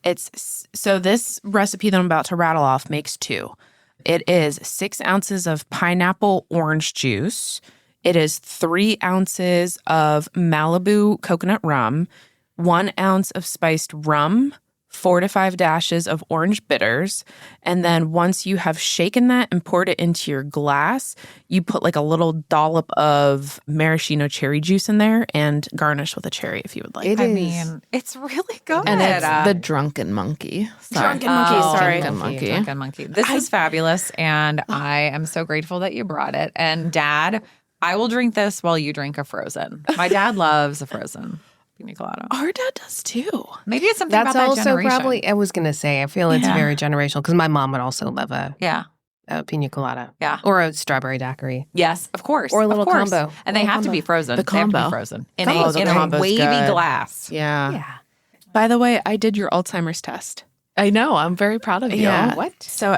S3: It's so this recipe that I'm about to rattle off makes 2. It is 6 ounces of pineapple orange juice. It is 3 ounces of Malibu coconut rum, 1 ounce of spiced rum, 4 to 5 dashes of orange bitters. And then once you have shaken that and poured it into your glass, you put like a little dollop of maraschino cherry juice in there and garnish with a cherry if you would like.
S2: It
S1: I
S2: is.
S1: mean, it's really good.
S4: And it's the Drunken Monkey. Sorry.
S3: Drunken Monkey, sorry.
S4: Drunken Monkey.
S1: Drunken Monkey. This is fabulous, and I am so grateful that you brought it. And Dad, I will drink this while you drink a Frozen. My dad loves a Frozen pina colada.
S3: Our dad does too.
S1: Maybe it's something
S2: That's
S1: about that
S2: also
S1: generation.
S2: probably. I was gonna say. I feel it's
S3: Yeah.
S2: very generational because my mom would also love a
S1: Yeah.
S2: pina colada.
S1: Yeah.
S2: Or a strawberry daiquiri.
S1: Yes, of course.
S2: Or a little
S1: of course.
S2: combo.
S1: And they
S2: Little
S1: have to
S2: combo.
S1: be frozen.
S4: The
S1: They have to
S4: combo.
S1: be frozen. In
S3: Oh,
S1: a,
S3: the
S1: in a
S3: combo's
S1: wavy
S3: good.
S1: glass.
S3: Yeah.
S2: Yeah.
S3: By the way, I did your Alzheimer's test.
S4: I know. I'm very proud of you.
S3: Yeah.
S2: What?
S3: So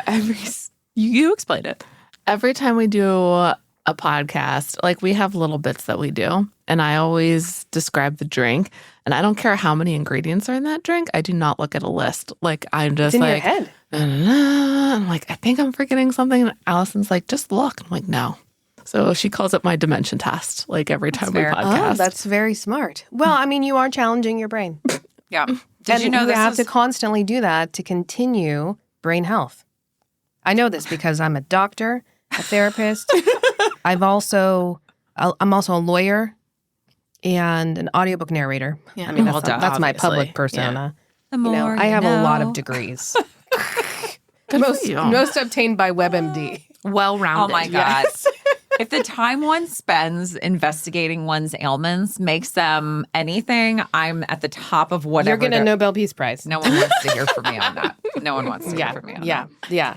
S3: you explained it.
S4: Every time we do a podcast, like we have little bits that we do, and I always describe the drink, and I don't care how many ingredients are in that drink. I do not look at a list. Like I'm just
S2: It's in
S4: like,
S2: your head.
S4: I'm like, I think I'm forgetting something. And Allison's like, just look. I'm like, no. So she calls it my dimension test, like every time we
S1: fair.
S4: podcast.
S2: Oh, that's very smart. Well, I mean, you are challenging your brain.
S1: Yeah. Did
S2: and
S1: you know
S2: you
S1: this
S2: have
S1: is
S2: to constantly do that to continue brain health? I know this because I'm a doctor, a therapist. I'm also a lawyer and an audiobook narrator.
S3: Yeah.
S2: I mean,
S1: Well
S2: that's,
S1: done,
S2: my
S3: obviously.
S2: public persona.
S1: the
S2: You know,
S1: more
S2: I have
S1: you
S2: a lot
S1: know.
S2: of degrees.
S4: Good for you.
S2: most obtained by WebMD.
S3: Well-rounded.
S1: Oh my God. If the time one spends investigating one's ailments makes them anything, I'm at the top of whatever.
S2: You're getting a Nobel Peace Prize.
S1: No one wants to hear from me on that. No one wants to hear from me on that.
S2: Yeah.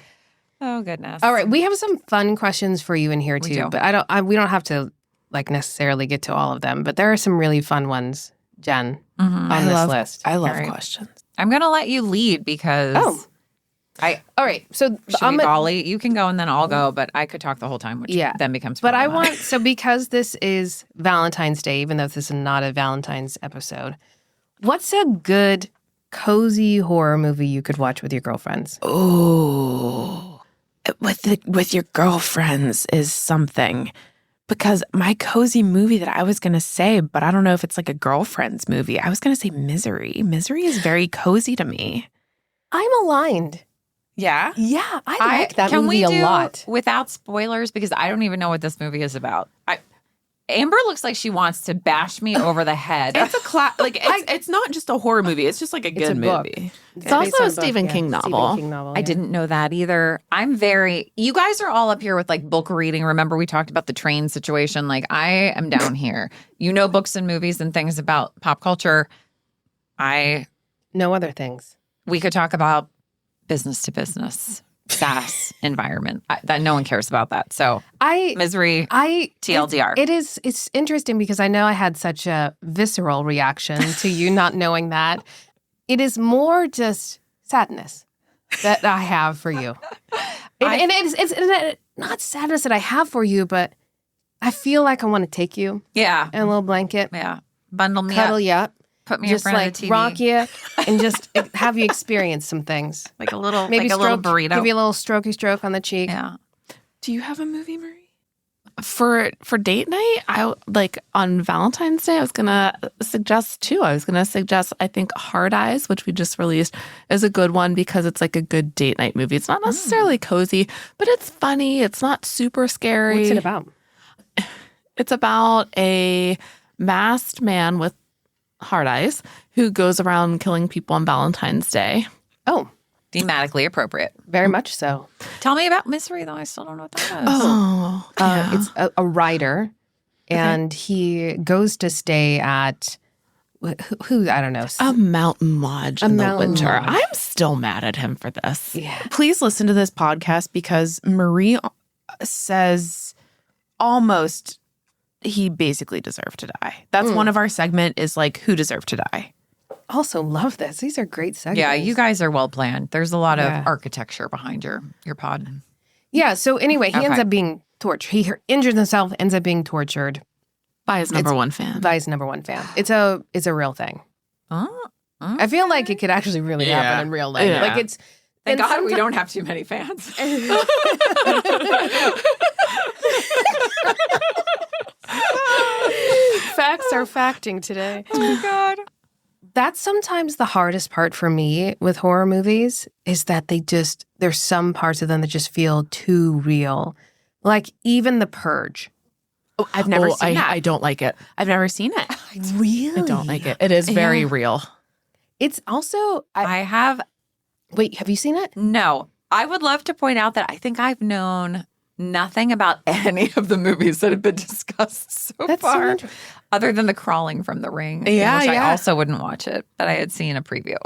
S1: Oh, goodness.
S2: All right, we have some fun questions for you in here
S1: We
S2: too,
S1: do.
S2: but we don't have to like necessarily get to all of them, but there are some really fun ones, Jen,
S1: Mhm.
S2: on this list.
S3: I love
S1: All right.
S3: questions.
S1: I'm going to let you lead because
S2: All right, so
S1: should we volley? You can go and then I'll go, but I could talk the whole time, which
S2: Yeah.
S1: then becomes
S2: But I
S1: problematic.
S2: want, because this is Valentine's Day, even though this is not a Valentine's episode, what's a good cozy horror movie you could watch with your girlfriends?
S3: Oh, with your girlfriends is something. Because my cozy movie that I was going to say, but I don't know if it's like a girlfriend's movie. I was going to say Misery. Misery is very cozy to me.
S2: I'm aligned.
S3: Yeah?
S2: Yeah, I like that
S1: can
S2: movie
S1: we do
S2: a lot.
S1: without spoilers? Because I don't even know what this movie is about. Amber looks like she wants to bash me over the head.
S3: It's a it's not just a horror movie. It's just like a good movie.
S4: It's also a Stephen King novel.
S1: I didn't know that either. You guys are all up here with like book reading. Remember we talked about the train situation. Like I am down here. You know books and movies and things about pop culture.
S2: No other things.
S1: We could talk about business to business, SaaS environment. That no one cares about that. So Misery, TLDR.
S2: It's interesting because I know I had such a visceral reaction to you not knowing that. It is more just sadness that I have for you. And it's not sadness that I have for you, but I feel like I want to take you.
S1: Yeah.
S2: In a little blanket.
S1: Yeah. Bundle me
S2: cuddle
S1: up.
S2: you up.
S1: Put me
S2: just
S1: in front
S2: like
S1: of the TV.
S2: rock you and just have you experience some things.
S1: Like a little,
S2: maybe
S1: like a little burrito.
S2: Give you a little strokey stroke on the cheek.
S1: Yeah.
S3: Do you have a movie, Marie?
S4: For date night, I like on Valentine's Day, I was gonna suggest two. I think Hard Eyes, which we just released, is a good one because it's like a good date night movie. It's not necessarily cozy, but it's funny. It's not super scary.
S2: What's it about?
S4: It's about a masked man with hard eyes who goes around killing people on Valentine's Day.
S2: Oh,
S1: thematically appropriate.
S2: Very much so.
S1: Tell me about Misery, though. I still don't know what that is.
S4: Oh, yeah.
S2: It's a writer, and he goes to stay at who I don't know.
S4: A mountain lodge in the winter.
S2: lodge.
S4: I'm still mad at him for this.
S2: Yeah.
S3: Please listen to this podcast because Marie says almost he basically deserved to die. That's one of our segment is like who deserved to die.
S2: Also love this. These are great segments.
S1: Yeah, you guys are well planned. There's a lot of architecture behind your pod.
S2: Yeah. So anyway, he ends up being tortured. He injures himself, ends up being tortured
S4: By his number one fan.
S2: by his number one fan. It's a real thing. I feel like it could actually really happen in real life.
S4: Yeah.
S2: Like it's.
S1: Thank
S2: and
S1: God we don't have too many fans.
S2: Facts are facting today.
S1: Oh, God.
S2: That's sometimes the hardest part for me with horror movies is that there's some parts of them that just feel too real. Like even The Purge.
S3: Oh, I've never seen that.
S4: I don't like it.
S3: I've never seen it.
S2: Really?
S4: I don't like it. It is very real.
S2: It's also,
S1: I have
S2: wait, have you seen it?
S1: no. I would love to point out that I think I've known nothing about any of the movies that have been discussed so
S2: That's so
S1: far,
S2: interesting.
S1: other than The Crawling from the Ring,
S3: Yeah,
S1: which I
S3: yeah.
S1: also wouldn't watch it, but I had seen a preview.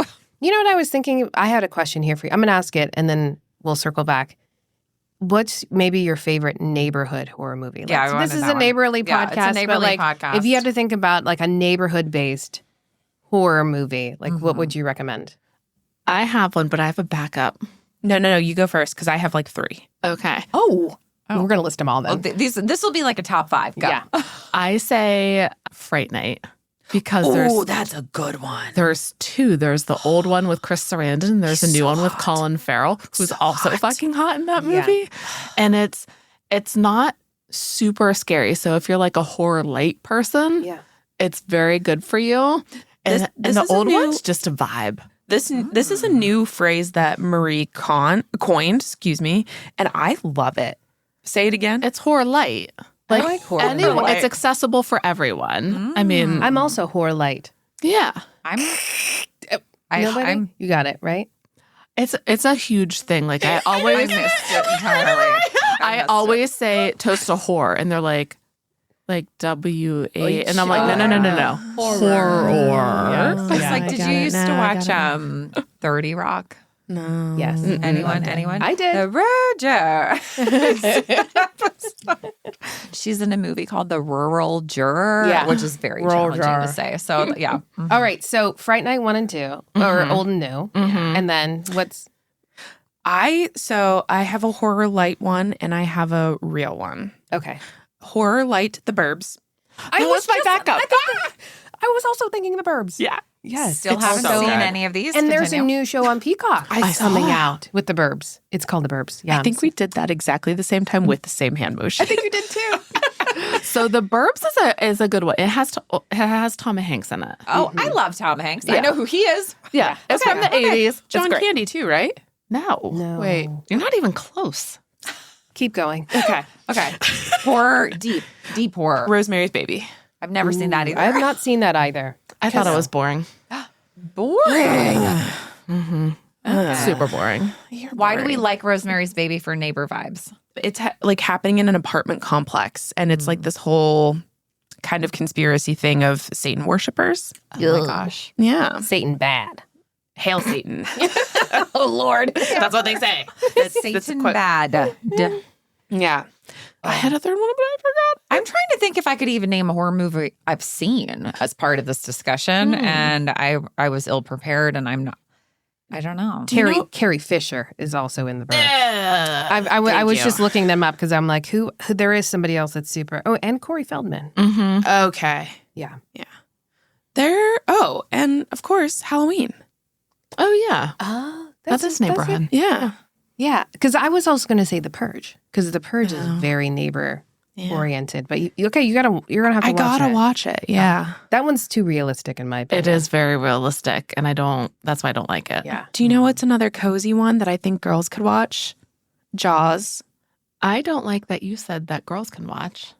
S2: You know what I was thinking? I had a question here for you. I'm going to ask it and then we'll circle back. What's maybe your favorite neighborhood horror movie?
S1: Yeah, I wanted
S2: this is
S1: that
S2: a
S1: one.
S2: neighborly
S1: Yeah,
S2: podcast.
S1: it's a neighborly
S2: but
S1: podcast.
S2: If you had to think about like a neighborhood-based horror movie, like what would you recommend?
S4: I have one, but I have a backup.
S3: No. You go first because I have like 3.
S4: Okay.
S2: Oh. We're going to list them all then.
S1: Well, this will be like a top 5. Go.
S2: Yeah.
S4: I say Fright Night because
S3: that's a good one.
S4: there's 2. There's the old one with Chris Sarandon. And there's a new one with Colin Farrell, who's also fucking hot in that movie. And it's not super scary. So if you're like a horror light person, it's very good for you. And,
S3: This
S4: the
S3: is a
S4: old
S3: new-
S4: one's just a vibe.
S3: This is a new phrase that Marie coined, and I love it. Say it again.
S4: It's horror light.
S2: I like horror
S4: Anyway,
S2: light.
S4: it's accessible for everyone. I mean,
S2: I'm also horror light.
S4: yeah.
S2: Nobody? You got it, right?
S4: It's a huge thing. Like I always
S1: missed it entirely.
S4: I always say toast to horror, and they're like W-A, and I'm like, no. Horror.
S1: I was like,
S3: I
S1: did
S3: got
S1: you
S3: it
S1: used
S3: now,
S1: to
S3: I
S1: watch
S3: got it.
S1: 30 Rock?
S3: No.
S2: Yes.
S1: Anyone?
S2: I did.
S1: The Roger. She's in a movie called The Rural Juror,
S2: Yeah.
S1: which is very
S2: Rural
S1: challenging
S2: Juror.
S1: to say. So, yeah.
S2: All right. So Fright Night 1 and 2, or old and new. And then what's...
S3: I have a horror light one and I have a real one.
S2: Okay.
S3: Horror light, The Burbs.
S2: I
S4: was my backup.
S2: I was also thinking The Burbs.
S4: Yeah.
S2: Yes.
S1: Still
S2: it's
S1: haven't
S2: so
S1: seen
S2: good.
S1: any of these.
S2: And there's a
S1: Continue.
S2: new show on Peacock coming out with the Burbs. It's called The Burbs. Yeah.
S3: I think we did that exactly the same time with the same hand motion.
S1: I think you did too.
S4: So The Burbs is a good one. It has Tom Hanks in it.
S1: Oh, I love Tom Hanks. I
S4: Yeah.
S1: know who he is.
S4: Yeah, it's from the 80s.
S3: John
S4: It's great.
S3: Candy too, right?
S4: No.
S2: No.
S4: Wait, you're not even close.
S2: Keep going.
S3: Okay.
S1: Okay. Horror, deep horror.
S3: Rosemary's Baby.
S1: I've never seen that either.
S2: I have not seen that either.
S4: I thought it was boring.
S1: Boring.
S4: Super boring.
S1: Why do we like Rosemary's Baby for neighbor vibes?
S3: It's like happening in an apartment complex, and it's like this whole kind of conspiracy thing of Satan worshipers.
S1: Oh my gosh.
S3: Yeah.
S2: Satan bad.
S3: Hail Satan.
S1: Oh Lord.
S3: That's what they say.
S1: Satan bad.
S3: Yeah. I had a third one, but I forgot.
S1: I'm trying to think if I could even name a horror movie I've seen as part of this discussion, and I was ill prepared, and I'm not. I don't know.
S2: Carrie Fisher is also in the Burbs.
S3: Thank
S2: I was
S3: you.
S2: just looking them up because I'm like, who? There is somebody else that's super. Oh, and Corey Feldman.
S4: Mm-hmm.
S3: Okay.
S2: Yeah.
S3: And of course, Halloween.
S4: Oh, yeah.
S2: That's
S4: That's neighborhood.
S3: Yeah.
S2: Yeah, because I was also going to say The Purge because The Purge is very neighbor oriented. But you're gonna have to.
S3: I
S2: watch
S3: gotta
S2: it.
S3: watch it. Yeah.
S2: That one's too realistic in my opinion.
S4: It is very realistic, and that's why I don't like it.
S2: Yeah.
S3: Do you know what's another cozy one that I think girls could watch? Jaws.
S4: I don't like that you said that girls can watch.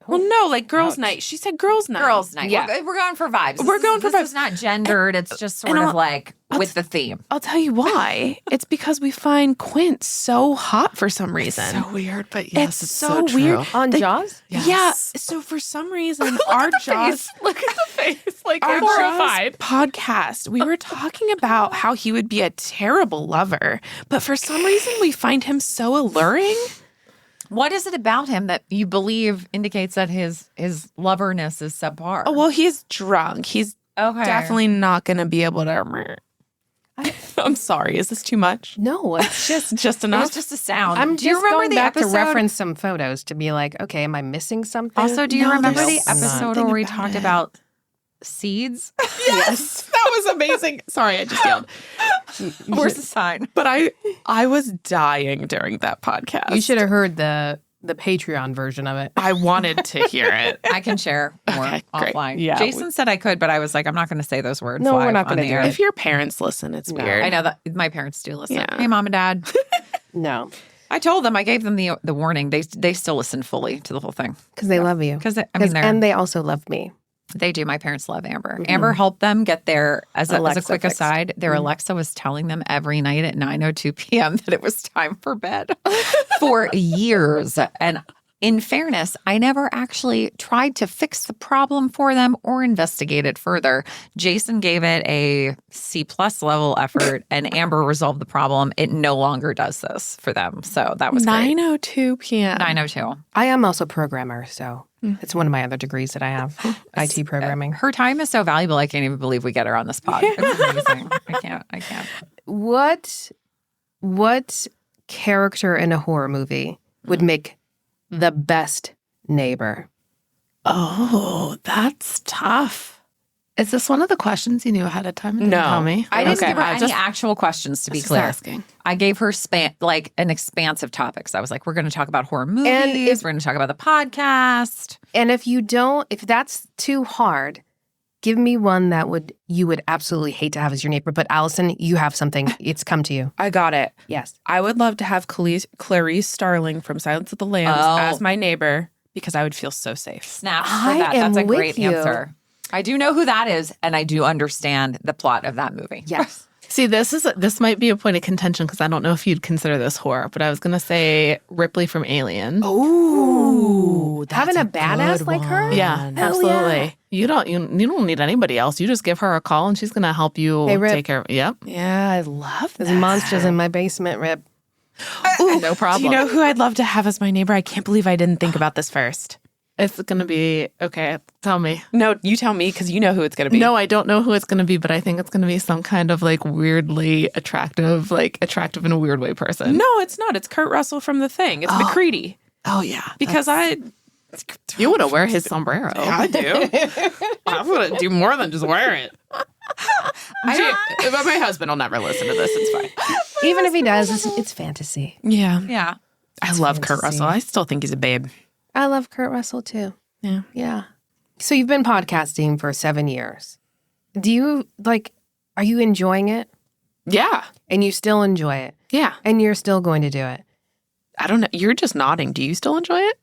S3: Well, no, like girls' night. She said girls' night.
S1: Girls' night.
S2: Yeah.
S1: We're going for vibes.
S3: We're going for
S1: This
S3: vibes.
S1: is not gendered. It's just sort
S3: and
S1: of
S3: I'll-
S1: like with the theme.
S3: I'll tell you why. It's because we find Quint so hot for some reason.
S4: So weird, but yes,
S3: it's so
S4: true.
S3: weird.
S2: On Jaws.
S3: Yeah. So for some reason, our Jaws,
S1: Look at the face. Like
S3: our
S1: you're
S3: Jaws podcast, we were talking about how he would be a terrible lover, but for some reason, we find him so alluring.
S1: What is it about him that you believe indicates that his loverness is subpar?
S3: Oh, well, he's drunk. He's
S1: okay.
S3: definitely not going to be able to. I'm sorry. Is this too much?
S2: No, it's just.
S3: Just
S1: It
S3: enough.
S1: was just a sound.
S2: I'm
S1: do you
S2: just
S1: remember
S2: going
S1: the
S2: back
S1: episode?
S2: to reference some photos to be like, okay, am I missing something?
S1: Also, do you
S3: No,
S1: remember the
S3: there's
S1: episode
S3: something
S1: where we
S3: about
S1: talked
S3: it.
S1: about seeds?
S3: Yes, that was amazing. Sorry, I just yelled.
S1: Where's the sign?
S3: But I was dying during that podcast.
S2: You should have heard the Patreon version of it.
S3: I wanted to hear it.
S1: I can share more
S3: Okay, great.
S1: offline.
S3: Yeah,
S1: Jason said I could, but I was like, I'm not going to say those words.
S2: No, we're
S1: live
S2: not
S1: on
S2: gonna
S1: the
S2: do
S1: air.
S2: it.
S3: If your parents listen, it's weird.
S1: I know that my parents do listen.
S3: Yeah.
S1: Hey, mom and dad.
S2: No,
S1: I told them. I gave them the warning. They still listen fully to the whole thing
S2: because they love you.
S1: because I mean
S2: And they also love me.
S1: they do. My parents love Amber. Amber helped them get their as a
S2: Alexa
S1: quick
S2: fixed.
S1: aside. Their Alexa was telling them every night at 9:02 p.m. that it was time for bed for years. And in fairness, I never actually tried to fix the problem for them or investigate it further. Jason gave it a C+ level effort, and Amber resolved the problem. It no longer does this for them. So that was great.
S3: 9:02 p.m.
S1: 9:02.
S2: I am also a programmer, so it's one of my other degrees that I have, IT programming.
S1: Her time is so valuable. I can't even believe we get her on this pod. It's amazing. I can't.
S2: What character in a horror movie would make the best neighbor?
S3: Oh, that's tough.
S4: Is this one of the questions you knew ahead of time? And
S3: No.
S4: didn't tell me.
S1: I didn't
S3: Okay,
S1: give her
S4: I
S1: any
S4: just-
S1: actual questions to be
S4: just
S1: clear.
S4: asking.
S1: I gave her like an expansive topics. I was like, we're going to talk about horror movies.
S2: if-
S1: We're going to talk about the podcast.
S2: And if that's too hard, give me one that you would absolutely hate to have as your neighbor. But Allison, you have something. It's come to you.
S3: I got it.
S2: Yes.
S3: I would love to have Clarice Starling from Silence of the Lambs
S1: Oh.
S3: as my neighbor because I would feel so safe.
S1: Snaps for
S2: I
S1: that.
S2: am
S1: That's a
S2: with
S1: great
S2: you.
S1: answer. I do know who that is, and I do understand the plot of that movie.
S2: Yes.
S4: See, this might be a point of contention because I don't know if you'd consider this horror, but I was gonna say Ripley from Alien.
S3: Ooh,
S2: Having a badass like her?
S4: Yeah,
S2: Hell
S4: absolutely. You don't need anybody else. You just give her a call and she's gonna help you
S2: Hey, Rip.
S4: take care of. Yep,
S3: Yeah, I love
S2: There's
S3: that.
S2: monsters in my basement, Rip.
S4: no problem.
S3: Do you know who I'd love to have as my neighbor? I can't believe I didn't think about this first.
S4: It's gonna be okay. Tell me.
S3: No, you tell me because you know who it's going to be.
S4: No, I don't know who it's gonna be, but I think it's gonna be some kind of like weirdly attractive in a weird way person.
S3: No, it's not. It's Kurt Russell from The Thing. It's McCready.
S4: Oh yeah,
S3: Because
S4: you want to wear his sombrero.
S3: I do. I want to do more than just wear it.
S4: But my husband will never listen to this. It's fine.
S2: Even if he does, it's fantasy.
S3: Yeah.
S1: Yeah.
S3: I love Kurt Russell. I still think he's a babe.
S2: I love Kurt Russell too.
S3: Yeah.
S2: Yeah. So you've been podcasting for 7 years. Do you are you enjoying it?
S3: Yeah.
S2: And you still enjoy it?
S3: Yeah.
S2: And you're still going to do it?
S3: I don't know. You're just nodding. Do you still enjoy it?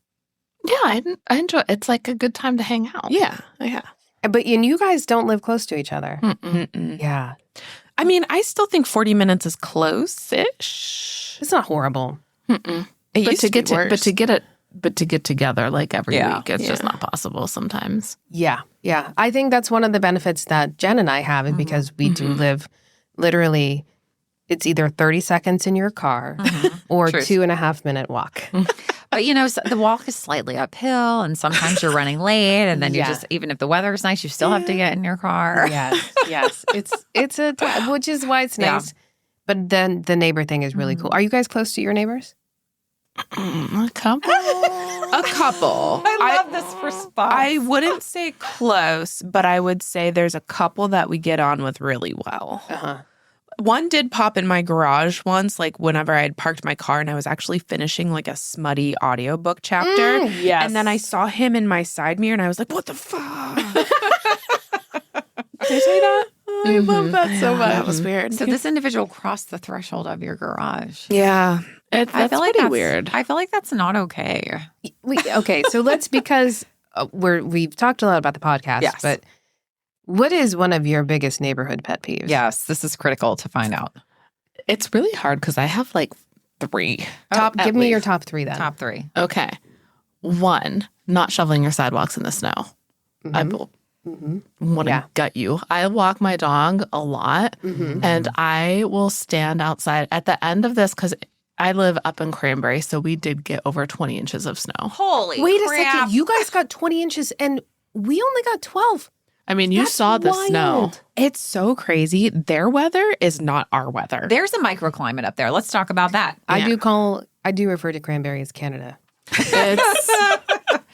S4: Yeah, I enjoy it. It's like a good time to hang out.
S3: Yeah. Yeah.
S2: But you guys don't live close to each other.
S3: Mm-mm.
S2: Yeah.
S3: I mean, I still think 40 minutes is close-ish.
S2: It's not horrible.
S3: It
S4: But
S3: used
S4: to get
S3: be worse.
S4: to get together like every
S1: Yeah.
S4: week, it's just not possible sometimes.
S2: Yeah. Yeah. I think that's one of the benefits that Jen and I have is because we do live literally, it's either 30 seconds in your car or
S1: Truth.
S2: 2.5 minute walk.
S1: But the walk is slightly uphill, and sometimes you're running late, and then you just, even if the weather is nice, you still have to get in your car.
S2: Yes. It's a which is why it's
S1: Yeah.
S2: nice. But then the neighbor thing is really cool. Are you guys close to your neighbors?
S4: A couple.
S3: A couple.
S1: I love this response.
S3: I wouldn't say close, but I would say there's a couple that we get on with really well.
S2: Uh-huh.
S3: One did pop in my garage once, like whenever I had parked my car and I was actually finishing like a smutty audiobook chapter.
S2: Yes.
S3: And then I saw him in my side mirror and I was like, what the fuck? Did I say that? I love that so much. That was weird.
S1: So this individual crossed the threshold of your garage.
S3: Yeah.
S4: That's
S1: I feel like
S4: pretty weird.
S1: I feel like that's not okay.
S2: Okay, so let's because we've talked a lot about the podcast,
S1: Yes.
S2: but what is one of your biggest neighborhood pet peeves?
S1: Yes, this is critical to find out.
S4: It's really hard because I have like 3.
S2: Give me your top 3 then.
S1: Top 3.
S4: Okay. 1, not shoveling your sidewalks in the snow. I will want to gut you. I walk my dog a lot, and I will stand outside at the end of this because I live up in Cranberry, so we did get over 20 inches of snow.
S1: Holy
S2: Wait
S1: crap.
S2: a second. You guys got 20 inches and we only got 12.
S4: I mean, you
S2: That's
S4: saw the
S2: wild.
S4: snow.
S3: It's so crazy. Their weather is not our weather.
S1: There's a microclimate up there. Let's talk about that.
S2: I do refer to Cranberry as Canada.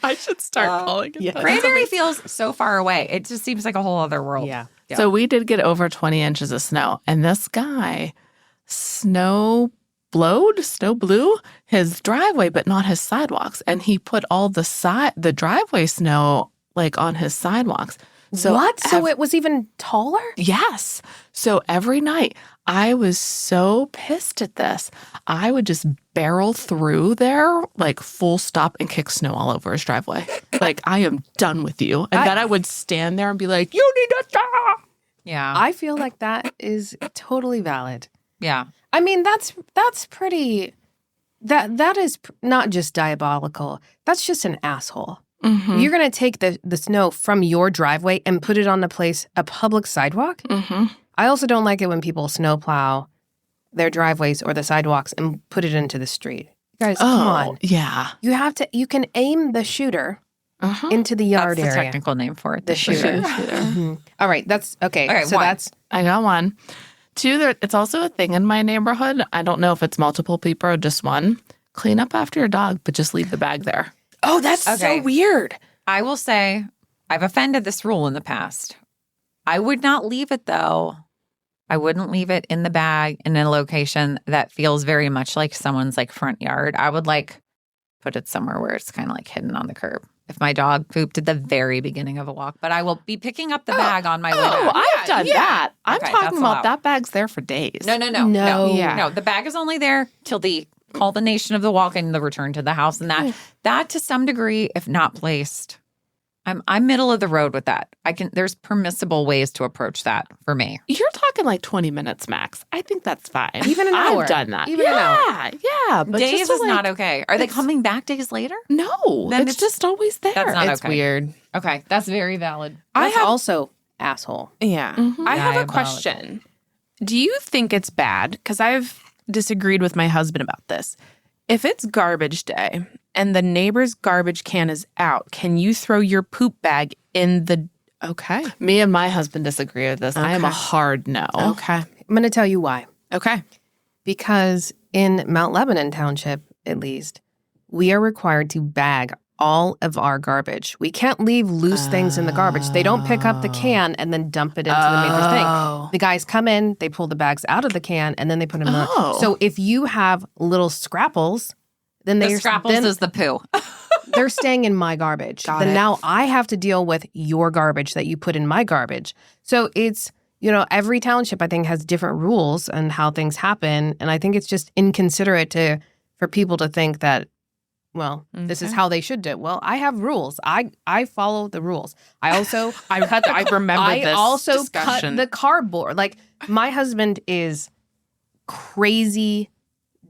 S4: I should start calling it that.
S1: Cranberry feels so far away. It just seems like a whole other world.
S2: Yeah.
S4: So we did get over 20 inches of snow, and this guy snow blew his driveway, but not his sidewalks. And he put all the driveway snow like on his sidewalks. So
S2: what? So it was even taller?
S4: Yes. So every night I was so pissed at this. I would just barrel through there, like full stop, and kick snow all over his driveway. Like, I am done with you. And then I would stand there and be like, you need to stop.
S1: Yeah.
S2: I feel like that is totally valid.
S1: Yeah.
S2: I mean, that's pretty. That is not just diabolical. That's just an asshole.
S4: Mm-hmm.
S2: You're gonna take the snow from your driveway and put it on a public sidewalk.
S4: Mm-hmm.
S2: I also don't like it when people snowplow their driveways or the sidewalks and put it into the street. You guys, come on.
S4: Yeah.
S2: You can aim the shooter
S4: Uh-huh.
S2: into the yard
S1: That's the
S2: area.
S1: technical name for it.
S2: The shooter. All right, that's okay.
S1: Okay,
S2: So
S1: one.
S2: that's
S4: I got 1. 2, it's also a thing in my neighborhood. I don't know if it's multiple people or just one. Clean up after your dog, but just leave the bag there.
S3: Oh, that's
S1: Okay.
S3: so weird.
S1: I will say I've offended this rule in the past. I would not leave it though. I wouldn't leave it in the bag in a location that feels very much like someone's like front yard. I would like put it somewhere where it's kind of like hidden on the curb. If my dog pooped at the very beginning of a walk, but I will be picking up the bag on my way
S4: Oh,
S1: back.
S4: I've done that. I'm
S1: Okay, that's
S4: talking about
S1: allowed.
S4: that bag's there for days.
S1: No.
S2: No.
S3: Yeah.
S1: No, the bag is only there till the culmination of the walk and the return to the house. And that to some degree, if not placed, I'm middle of the road with that. There's permissible ways to approach that for me.
S4: You're talking like 20 minutes max. I think that's fine.
S2: Even an hour.
S4: I've done that.
S2: Even an hour.
S4: Yeah. But
S1: Days
S4: just to,
S1: is not
S4: like,
S1: okay. Are they
S4: it's-
S1: coming back days later?
S4: No.
S1: Then
S4: It's just always there.
S1: That's not
S3: It's
S1: okay.
S3: weird.
S1: Okay, that's very valid.
S2: that's also asshole.
S3: Yeah.
S4: Mhm.
S3: I have a
S1: Diabolical.
S3: question. Do you think it's bad? Because I've disagreed with my husband about this. If it's garbage day and the neighbor's garbage can is out, can you throw your poop bag in the... Okay.
S4: Me and my husband disagree with this. I am a
S3: Okay.
S4: hard no.
S3: Okay.
S2: I'm going to tell you why.
S3: Okay.
S2: Because in Mount Lebanon Township, at least, we are required to bag all of our garbage. We can't leave loose things in the garbage. They don't pick up the can and then dump it into the major thing. The guys come in, they pull the bags out of the can, and then they put them in. So if you have little scrapples, then
S1: The scrapples is the poo.
S2: they're staying in my garbage. Then now I have to deal with your garbage that you put in my garbage. So it's, every township, I think, has different rules and how things happen. And I think it's just inconsiderate for people to think that, well, this is how they should do it. Well, I have rules. I follow the rules. I also
S3: I remember this
S2: cut
S3: discussion.
S2: the cardboard. Like, my husband is crazy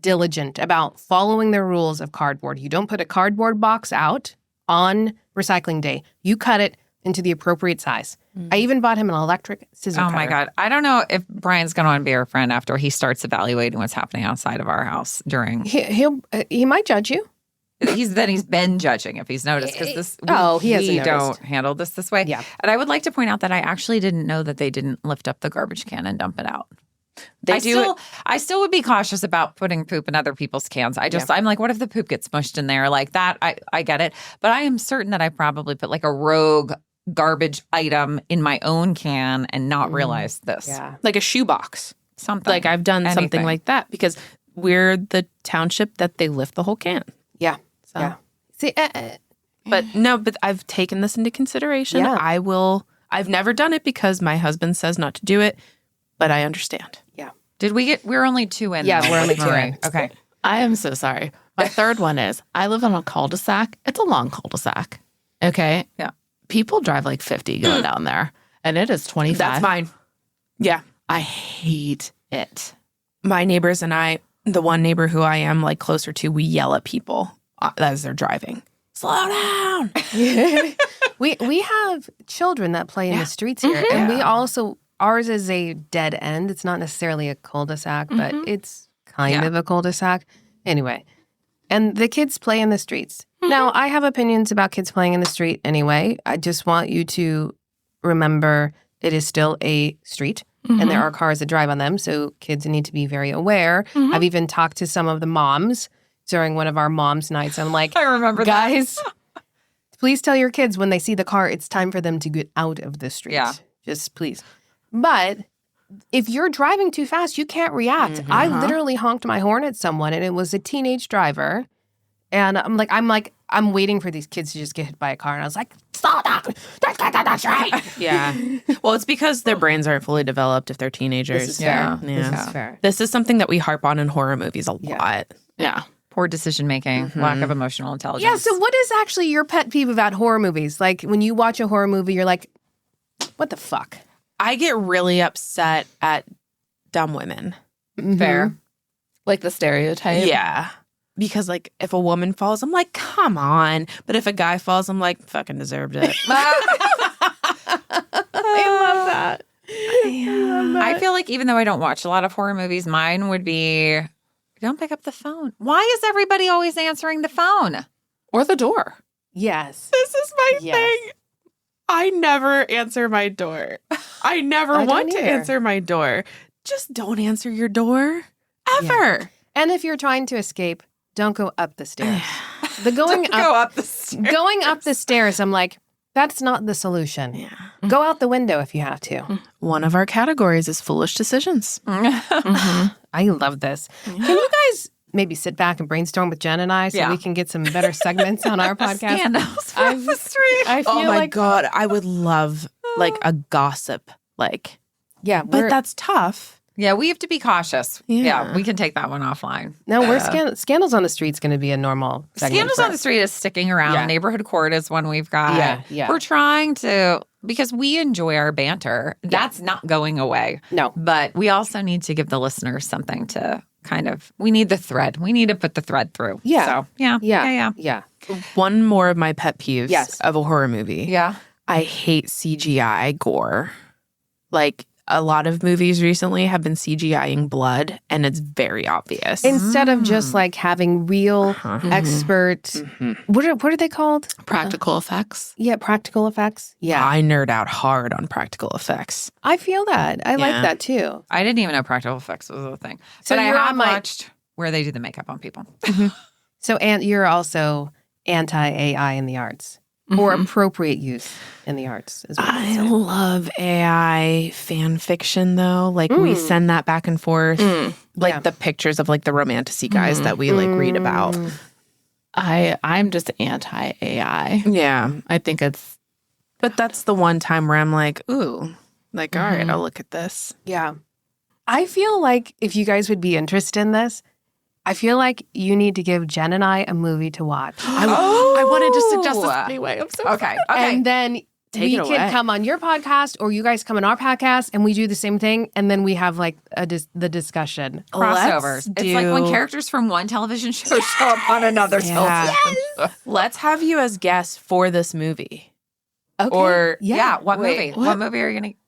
S2: diligent about following the rules of cardboard. You don't put a cardboard box out on recycling day. You cut it into the appropriate size. I even bought him an electric scissor cutter.
S1: Oh my God. I don't know if Brian's going to want to be our friend after he starts evaluating what's happening outside of our house during.
S2: He might judge you.
S1: He's been judging if he's noticed because
S2: he hasn't
S1: don't
S2: noticed.
S1: handle this way.
S2: Yeah.
S1: And I would like to point out that I actually didn't know that they didn't lift up the garbage can and dump it out. I still would be cautious about putting poop in other people's cans. I'm like, what if the poop gets mushed in there like that? I get it. But I am certain that I probably put like a rogue garbage item in my own can and not realize this.
S2: Yeah.
S3: Like a shoebox.
S1: Something.
S3: Like I've done something
S1: Anything.
S3: like that because we're the township that they lift the whole can.
S2: Yeah.
S3: So.
S2: Yeah. See,
S3: But I've taken this into consideration.
S2: Yeah.
S3: I've never done it because my husband says not to do it, but I understand.
S2: yeah.
S1: We're only two in.
S2: Yeah,
S1: though,
S2: we're only
S1: with
S2: two
S1: Marie.
S2: in.
S1: Okay.
S4: I am so sorry. My third one is I live on a cul-de-sac. It's a long cul-de-sac. Okay.
S1: Yeah.
S4: People drive like 50 going down there, and it is 25.
S3: That's mine. Yeah.
S4: I hate it.
S3: My neighbors and I, the one neighbor who I am like closer to, we yell at people as they're driving. Slow down.
S2: We have children that play in the streets here, and we also, ours is a dead end. It's not necessarily a cul-de-sac, but it's kind of a cul-de-sac. Anyway, and the kids play in the streets. Now, I have opinions about kids playing in the street anyway. I just want you to remember it is still a street, and there are cars that drive on them, so kids need to be very aware. I've even talked to some of the moms during one of our moms' nights. I'm like,
S1: I remember
S2: guys, please tell your kids when they see the car, it's time for them to get out of the street.
S1: Yeah.
S2: Just please. But if you're driving too fast, you can't react. I literally honked my horn at someone, and it was a teenage driver. And I'm waiting for these kids to just get hit by a car. And I was like, stop that. That's right.
S3: Yeah. Well, it's because their brains aren't fully developed if they're teenagers.
S2: This is fair.
S3: Yeah.
S2: This is fair.
S3: This is something that we harp on in horror movies a lot.
S4: Yeah.
S1: Poor decision making, lack of emotional intelligence.
S2: Yeah, so what is actually your pet peeve about horror movies? Like, when you watch a horror movie, you're like, what the fuck?
S3: I get really upset at dumb women.
S1: Fair.
S4: Like the stereotype.
S3: Yeah. Because, like, if a woman falls, I'm like, come on. But if a guy falls, I'm like, fucking deserved it.
S2: I love that.
S1: I feel like even though I don't watch a lot of horror movies, mine would be don't pick up the phone. Why is everybody always answering the phone?
S4: Or the door.
S2: Yes.
S3: This is my
S2: Yes.
S3: thing. I never answer my door. I never
S2: I
S3: want
S2: don't
S3: to
S2: either.
S3: answer my door. Just don't answer your door ever.
S2: And if you're trying to escape, don't go up the stairs. The going
S1: Go
S2: up
S1: up the stairs.
S2: going up the stairs, I'm like, that's not the solution.
S3: Yeah.
S2: Go out the window if you have to.
S3: One of our categories is foolish decisions.
S2: I love this. Can you guys maybe sit back and brainstorm with Jen and I so
S1: Yeah.
S2: we can get some better segments on our podcast?
S1: Scandals from the street.
S2: I feel
S3: Oh my
S2: like,
S3: God. I would love like a gossip. Like,
S2: yeah,
S3: but that's tough.
S1: Yeah, we have to be cautious.
S3: Yeah.
S1: Yeah, we can take that one offline.
S2: no, we're Scandals on the Street's going to be a normal segment.
S1: Scandals
S2: for
S1: on the
S2: us.
S1: Street is sticking around.
S2: Yeah.
S1: Neighborhood Court is one we've got.
S2: Yeah, yeah.
S1: We're trying to, because we enjoy our banter. That's not going away.
S2: No.
S1: But we also need to give the listeners something to kind of, we need the thread. We need to put the thread through.
S2: Yeah.
S1: So, yeah.
S2: Yeah.
S3: One more of my pet peeves
S2: Yes.
S3: of a horror movie.
S1: Yeah.
S3: I hate CGI gore. Like, a lot of movies recently have been CGIing blood, and it's very obvious.
S2: Instead of just like having real expert, what are they called?
S4: Practical effects.
S2: Yeah, practical effects. Yeah,
S3: I nerd out hard on practical effects.
S2: I feel that. I like
S3: Yeah.
S2: that too.
S1: I didn't even know practical effects was a thing.
S2: So
S1: but I
S2: you're
S1: have
S2: on my-
S1: watched where they do the makeup on people.
S2: So, and you're also anti-AI in the arts or appropriate use in the arts is what
S3: I love AI fan fiction though. Like we send that back and forth. Like the pictures of like the romantasy guys that we like read about.
S4: I'm just anti-AI.
S3: Yeah.
S4: I think it's
S3: But that's the one time where I'm like, ooh, like, all right, I'll look at this.
S2: Yeah. I feel like if you guys would be interested in this, I feel like you need to give Jen and I a movie to watch.
S4: I wanted to suggest this anyway. I'm so
S1: Okay.
S2: And then
S3: Take
S2: we
S3: it
S2: can
S3: away.
S2: come on your podcast or you guys come on our podcast and we do the same thing. And then we have like the discussion.
S1: Crossovers. It's like when characters from one television show show up on another television.
S3: Let's have you as guests for this movie.
S2: Okay.
S3: Or
S1: Yeah. What
S3: Wait,
S1: movie? What movie are you going to?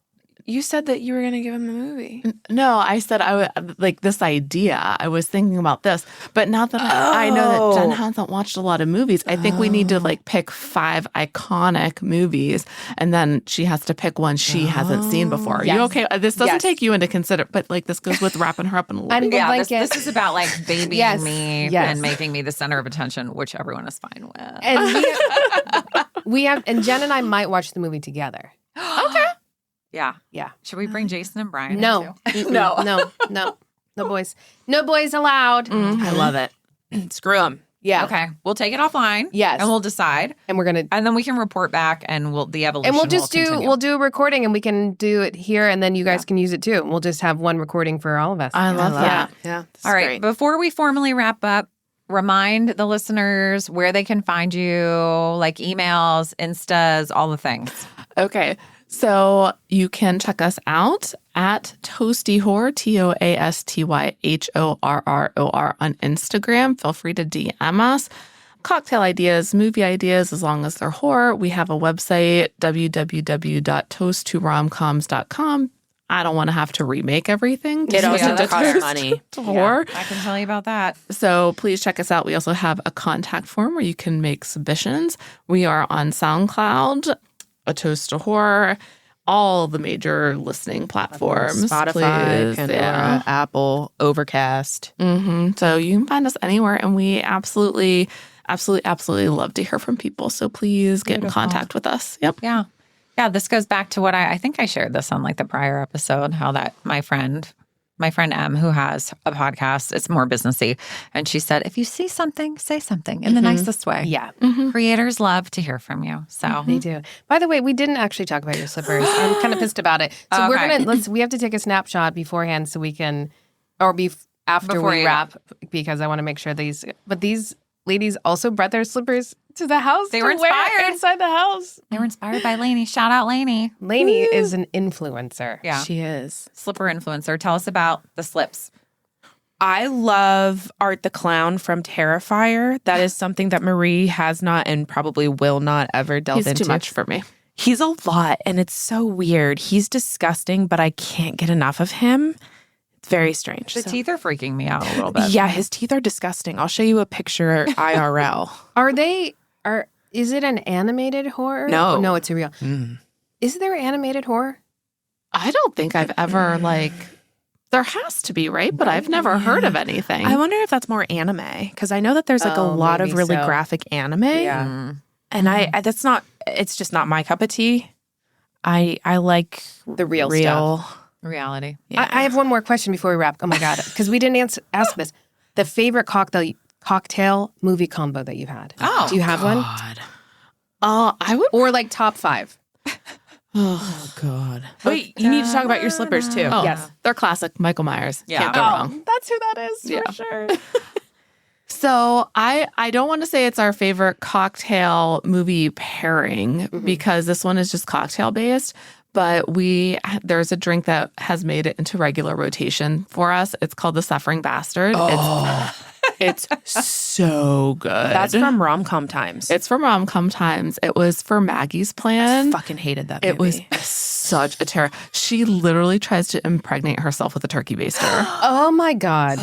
S3: you said that you were going to give him the movie.
S4: No, I said I would like this idea. I was thinking about this, but now that I know that Jen hasn't watched a lot of movies, I think we need to like pick 5 iconic movies, and then she has to pick one she hasn't seen before. Are you okay? This doesn't take you into consider, but like this goes with wrapping her up in a little.
S2: And
S1: Yeah,
S2: blanket.
S1: this is about like babying
S2: Yes,
S1: me
S2: yes.
S1: and making me the center of attention, which everyone is fine with.
S2: And we have, and Jen and I might watch the movie together.
S1: Yeah.
S2: Yeah.
S1: Should we bring Jason and Brian?
S2: No.
S1: too?
S2: No. No boys. No boys allowed.
S3: I love it. Screw him.
S2: Yeah.
S1: Okay. We'll take it offline.
S2: Yes.
S1: And we'll decide.
S2: And we're going to,
S1: And then we can report back and the evolution
S2: and we'll just
S1: will
S2: do,
S1: continue.
S2: we'll do a recording and we can do it here and then you guys can use it too. We'll just have one recording for all of us.
S4: I love that.
S3: Yeah.
S1: All right. Before we formally wrap up, remind the listeners where they can find you, like emails, Instas, all the things.
S4: Okay. So you can check us out at Toasty Horror, TOASTYHORROR on Instagram. Feel free to DM us. Cocktail ideas, movie ideas, as long as they're horror. We have a website, www.toast2romcoms.com. I don't want to have to remake everything.
S3: It also
S1: that's
S3: costs
S1: fair.
S3: money.
S4: To horror.
S1: I can tell you about that.
S4: So please check us out. We also have a contact form where you can make submissions. We are on SoundCloud, A Toast to Horror, all the major listening platforms.
S3: Spotify,
S4: please.
S3: Pandora, Apple, Overcast.
S4: So you can find us anywhere, and we absolutely love to hear from people. So please get in contact with us. Yep.
S1: Yeah. Yeah. This goes back to what I think I shared this on like the prior episode, how that my friend M, who has a podcast, it's more businessy. And she said, if you see something, say something in the nicest way.
S2: Yeah.
S1: Creators love to hear from you. So
S2: They do. By the way, we didn't actually talk about your slippers. I'm kind of pissed about it. So we're
S1: Okay.
S2: we have to take a snapshot beforehand so we can, or after
S1: Before
S2: we
S1: you-
S2: wrap, because I want to make sure these ladies also brought their slippers to the house.
S1: They
S2: to
S1: were
S2: wear
S1: inspired.
S2: inside the house.
S1: they were inspired by Lainey. Shout out Lainey.
S2: Lainey is an influencer.
S1: Yeah.
S3: She is.
S1: Slipper influencer. Tell us about the slips.
S3: I love Art the Clown from Terrifier. That is something that Marie has not and probably will not ever delve
S4: He's
S3: into.
S4: too much for me.
S3: He's a lot and it's so weird. He's disgusting, but I can't get enough of him. It's very strange.
S1: The
S3: So-
S1: teeth are freaking me out a little bit.
S3: Yeah, his teeth are disgusting. I'll show you a picture IRL.
S2: Is it an animated horror?
S3: No.
S2: Oh, no, it's a real. Is there animated horror?
S4: I don't think I've ever there has to be, right? But I've never heard of anything.
S3: I wonder if that's more anime because I know that there's like a
S2: Oh,
S3: lot of
S2: maybe
S3: really
S2: so.
S3: graphic anime.
S2: Yeah.
S3: And it's just not my cup of tea. I like
S2: The real stuff.
S1: Reality.
S3: Yeah.
S2: I have one more question before we wrap. Oh my God. Because we didn't ask this. The favorite cocktail movie combo that you've had.
S1: Oh,
S2: Do you have one?
S4: I would.
S2: Or like top 5?
S3: Oh God. Wait, you need to talk about your slippers too.
S4: Oh,
S2: Yes.
S4: they're classic. Michael Myers.
S1: Yeah.
S4: Can't go wrong.
S2: That's who that is
S4: Yeah.
S2: for sure.
S4: So I don't want to say it's our favorite cocktail movie pairing because this one is just cocktail based. But there's a drink that has made it into regular rotation for us. It's called the Suffering Bastard. It's so good.
S3: That's from Rom-Com Times.
S4: It's from Rom-Com Times. It was for Maggie's plan.
S3: Fucking hated that movie.
S4: It was such a terror. She literally tries to impregnate herself with a turkey baster.
S2: Oh my God.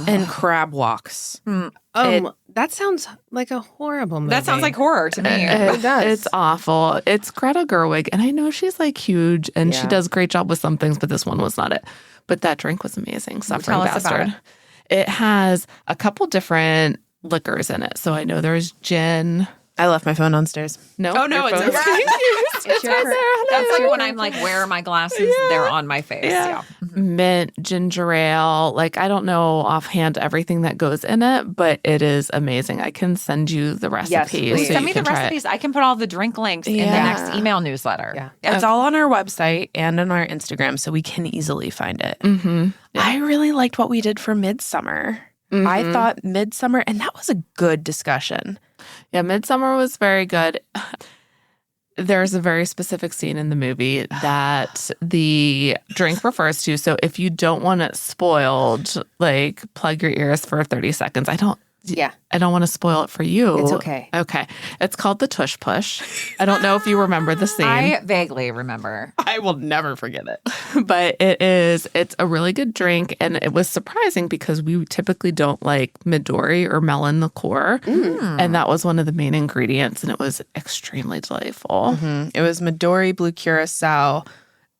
S3: and crab walks.
S2: That sounds like a horrible movie.
S1: That sounds like horror to me.
S2: It does.
S4: It's awful. It's Greta Gerwig, and I know she's like huge and she
S2: Yeah.
S4: does a great job with some things, but this one was not it. But that drink was amazing. Suffering
S1: Tell us about
S4: Bastard. It has a couple different liquors in it. So I know there's gin.
S3: I left my phone downstairs.
S4: No.
S3: Oh, no,
S4: your
S3: it's
S4: phone's
S3: over.
S4: it's right there.
S1: That's like when I'm like, where are my glasses? They're on my face. Yeah.
S4: Mint, ginger ale. Like, I don't know offhand everything that goes in it, but it is amazing. I can send you the recipes.
S2: please.
S4: so
S1: Send
S4: you
S1: me the
S4: can try it.
S1: recipes. I can put all the drink links in the
S3: Yeah.
S1: next email newsletter.
S2: Yeah.
S3: It's all on our website and on our Instagram, so we can easily find it.
S4: Mm-hmm.
S3: I really liked what we did for Midsummer. I thought Midsummer, and that was a good discussion.
S4: Yeah, Midsummer was very good. There's a very specific scene in the movie that the drink refers to. So if you don't want it spoiled, like plug your ears for 30 seconds. I don't want to spoil it for you.
S2: It's okay.
S4: Okay. It's called the Tush Push. I don't know if you remember the scene.
S1: I vaguely remember.
S3: I will never forget it.
S4: But it's a really good drink. And it was surprising because we typically don't like Midori or melon liqueur. And that was one of the main ingredients. And it was extremely delightful.
S3: It was Midori, blue curacao,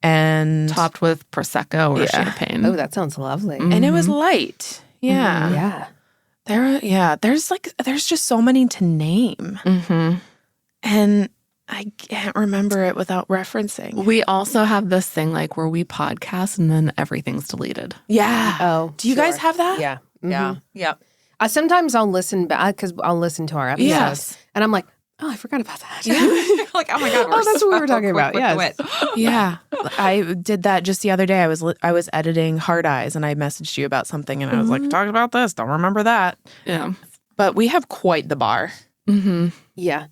S3: and
S4: Topped with Prosecco or champagne.
S2: Oh, that sounds lovely.
S3: and it was light. Yeah.
S2: Yeah.
S3: There's just so many to name. And I can't remember it without referencing.
S4: We also have this thing like where we podcast and then everything's deleted.
S3: Yeah.
S2: Oh,
S3: Do you guys
S2: sure.
S3: have that?
S2: Yeah. Mhm.
S1: Yeah. Yep.
S2: Sometimes I'll listen back because I'll listen to our episodes.
S3: Yes.
S2: And I'm like, oh, I forgot about that.
S1: Like, oh my God.
S2: Oh, that's what we were talking about.
S1: Yes.
S2: Yes.
S3: Yeah. I did that just the other day. I was editing Hard Eyes and I messaged you about something and I was like, talking about this. Don't remember that.
S4: Yeah.
S3: But we have quite the bar.
S2: Yeah.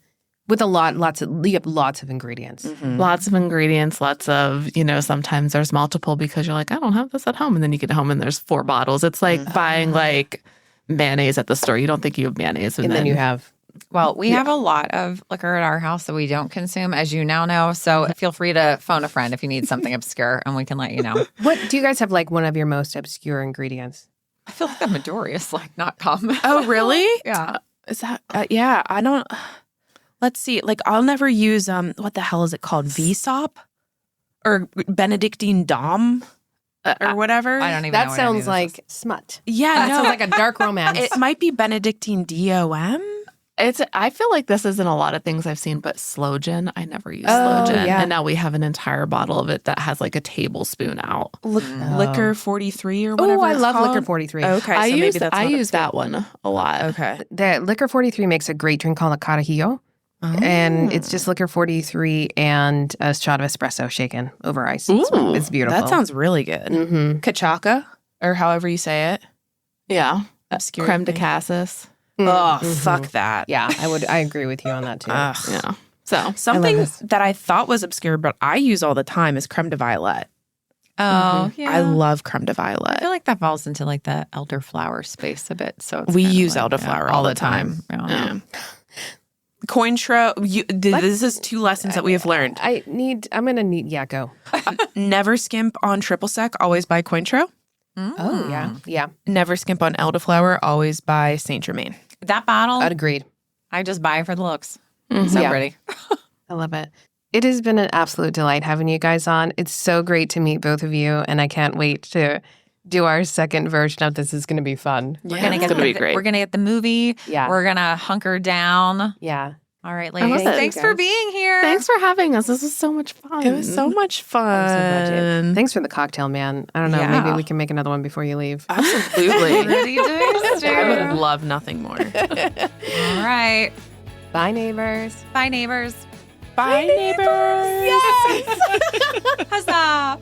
S2: With you have lots of ingredients.
S4: Lots of ingredients, lots of, sometimes there's multiple because you're like, I don't have this at home. And then you get home and there's 4 bottles. It's like buying like mayonnaise at the store. You don't think you have mayonnaise.
S2: And then you have.
S1: Well, we have a lot of liquor at our house that we don't consume, as you now know. So feel free to phone a friend if you need something obscure and we can let you know.
S2: What do you guys have like one of your most obscure ingredients?
S1: I feel like the Midori is like not common.
S3: Oh, really?
S1: Yeah.
S3: Is that? Yeah. I don't. Let's see. Like, I'll never use what the hell is it called? VSOP or Benedictine Dom or whatever.
S1: I don't even know
S2: That
S1: what any of
S2: sounds
S1: this
S2: like
S1: is.
S2: smut.
S3: Yeah,
S2: That
S3: no.
S2: sounds like a dark romance.
S3: It might be Benedictine DOM.
S4: I feel like this is in a lot of things I've seen, but sloe gin, I never use
S2: Oh,
S4: sloe gin.
S2: yeah.
S4: And now we have an entire bottle of it that has like a tablespoon out.
S3: Liquor 43 or whatever.
S2: Oh, I
S3: it's
S2: love
S3: called.
S2: Liquor 43.
S3: Okay, so
S4: I
S3: maybe
S4: use
S3: that's not
S4: use that one a lot.
S3: Okay.
S2: The Liquor 43 makes a great drink called a carajillo. And it's just Liquor 43 and a shot of espresso shaken over ice. It's beautiful.
S3: That sounds really good.
S2: Mm-hmm.
S3: Kachaka, or however you say it.
S4: Yeah.
S3: Obscure
S4: Creme de
S3: thing.
S4: cassis.
S3: Oh, fuck that.
S2: Yeah, I agree with you on that too.
S3: Ugh.
S4: Yeah. So
S3: Something
S2: this.
S3: that I thought was obscure, but I use all the time is creme de violet.
S1: Oh, yeah.
S3: I love creme de
S1: I
S3: violet.
S1: feel like that falls into like the elderflower space a bit. So it's
S3: We
S1: kind of
S3: use
S1: like,
S3: elderflower all the time.
S1: Yeah.
S3: Yeah. Cointreau. This is 2 lessons that we have learned.
S2: Go.
S3: Never skimp on triple sec. Always buy Cointreau.
S2: Oh, yeah. Yeah.
S3: Never skimp on elderflower. Always buy Saint Germain.
S1: That bottle,
S2: Agreed.
S1: I just buy for the looks.
S3: Mm-hmm.
S1: So
S2: Yeah.
S1: pretty.
S2: I love it. It has been an absolute delight having you guys on. It's so great to meet both of you, and I can't wait to do our second version of this. Is going to be fun.
S1: We're gonna get
S4: be great.
S1: We're gonna get the movie.
S2: Yeah.
S1: We're gonna hunker down.
S2: Yeah.
S1: All right,
S4: love
S1: ladies.
S4: it.
S1: Thanks for
S2: Guys.
S1: being here.
S4: thanks for having us. This was so much fun.
S3: It was so much
S2: I'm so glad
S3: fun.
S2: Thanks for the cocktail, man. I don't know.
S1: Yeah.
S2: Maybe we can make another one before you leave.
S3: Absolutely.
S1: Ready to do.
S3: I would love nothing more.
S1: All right.
S2: Bye, neighbors.
S1: Bye, neighbors.
S3: Bye, neighbors.
S1: Huzzah.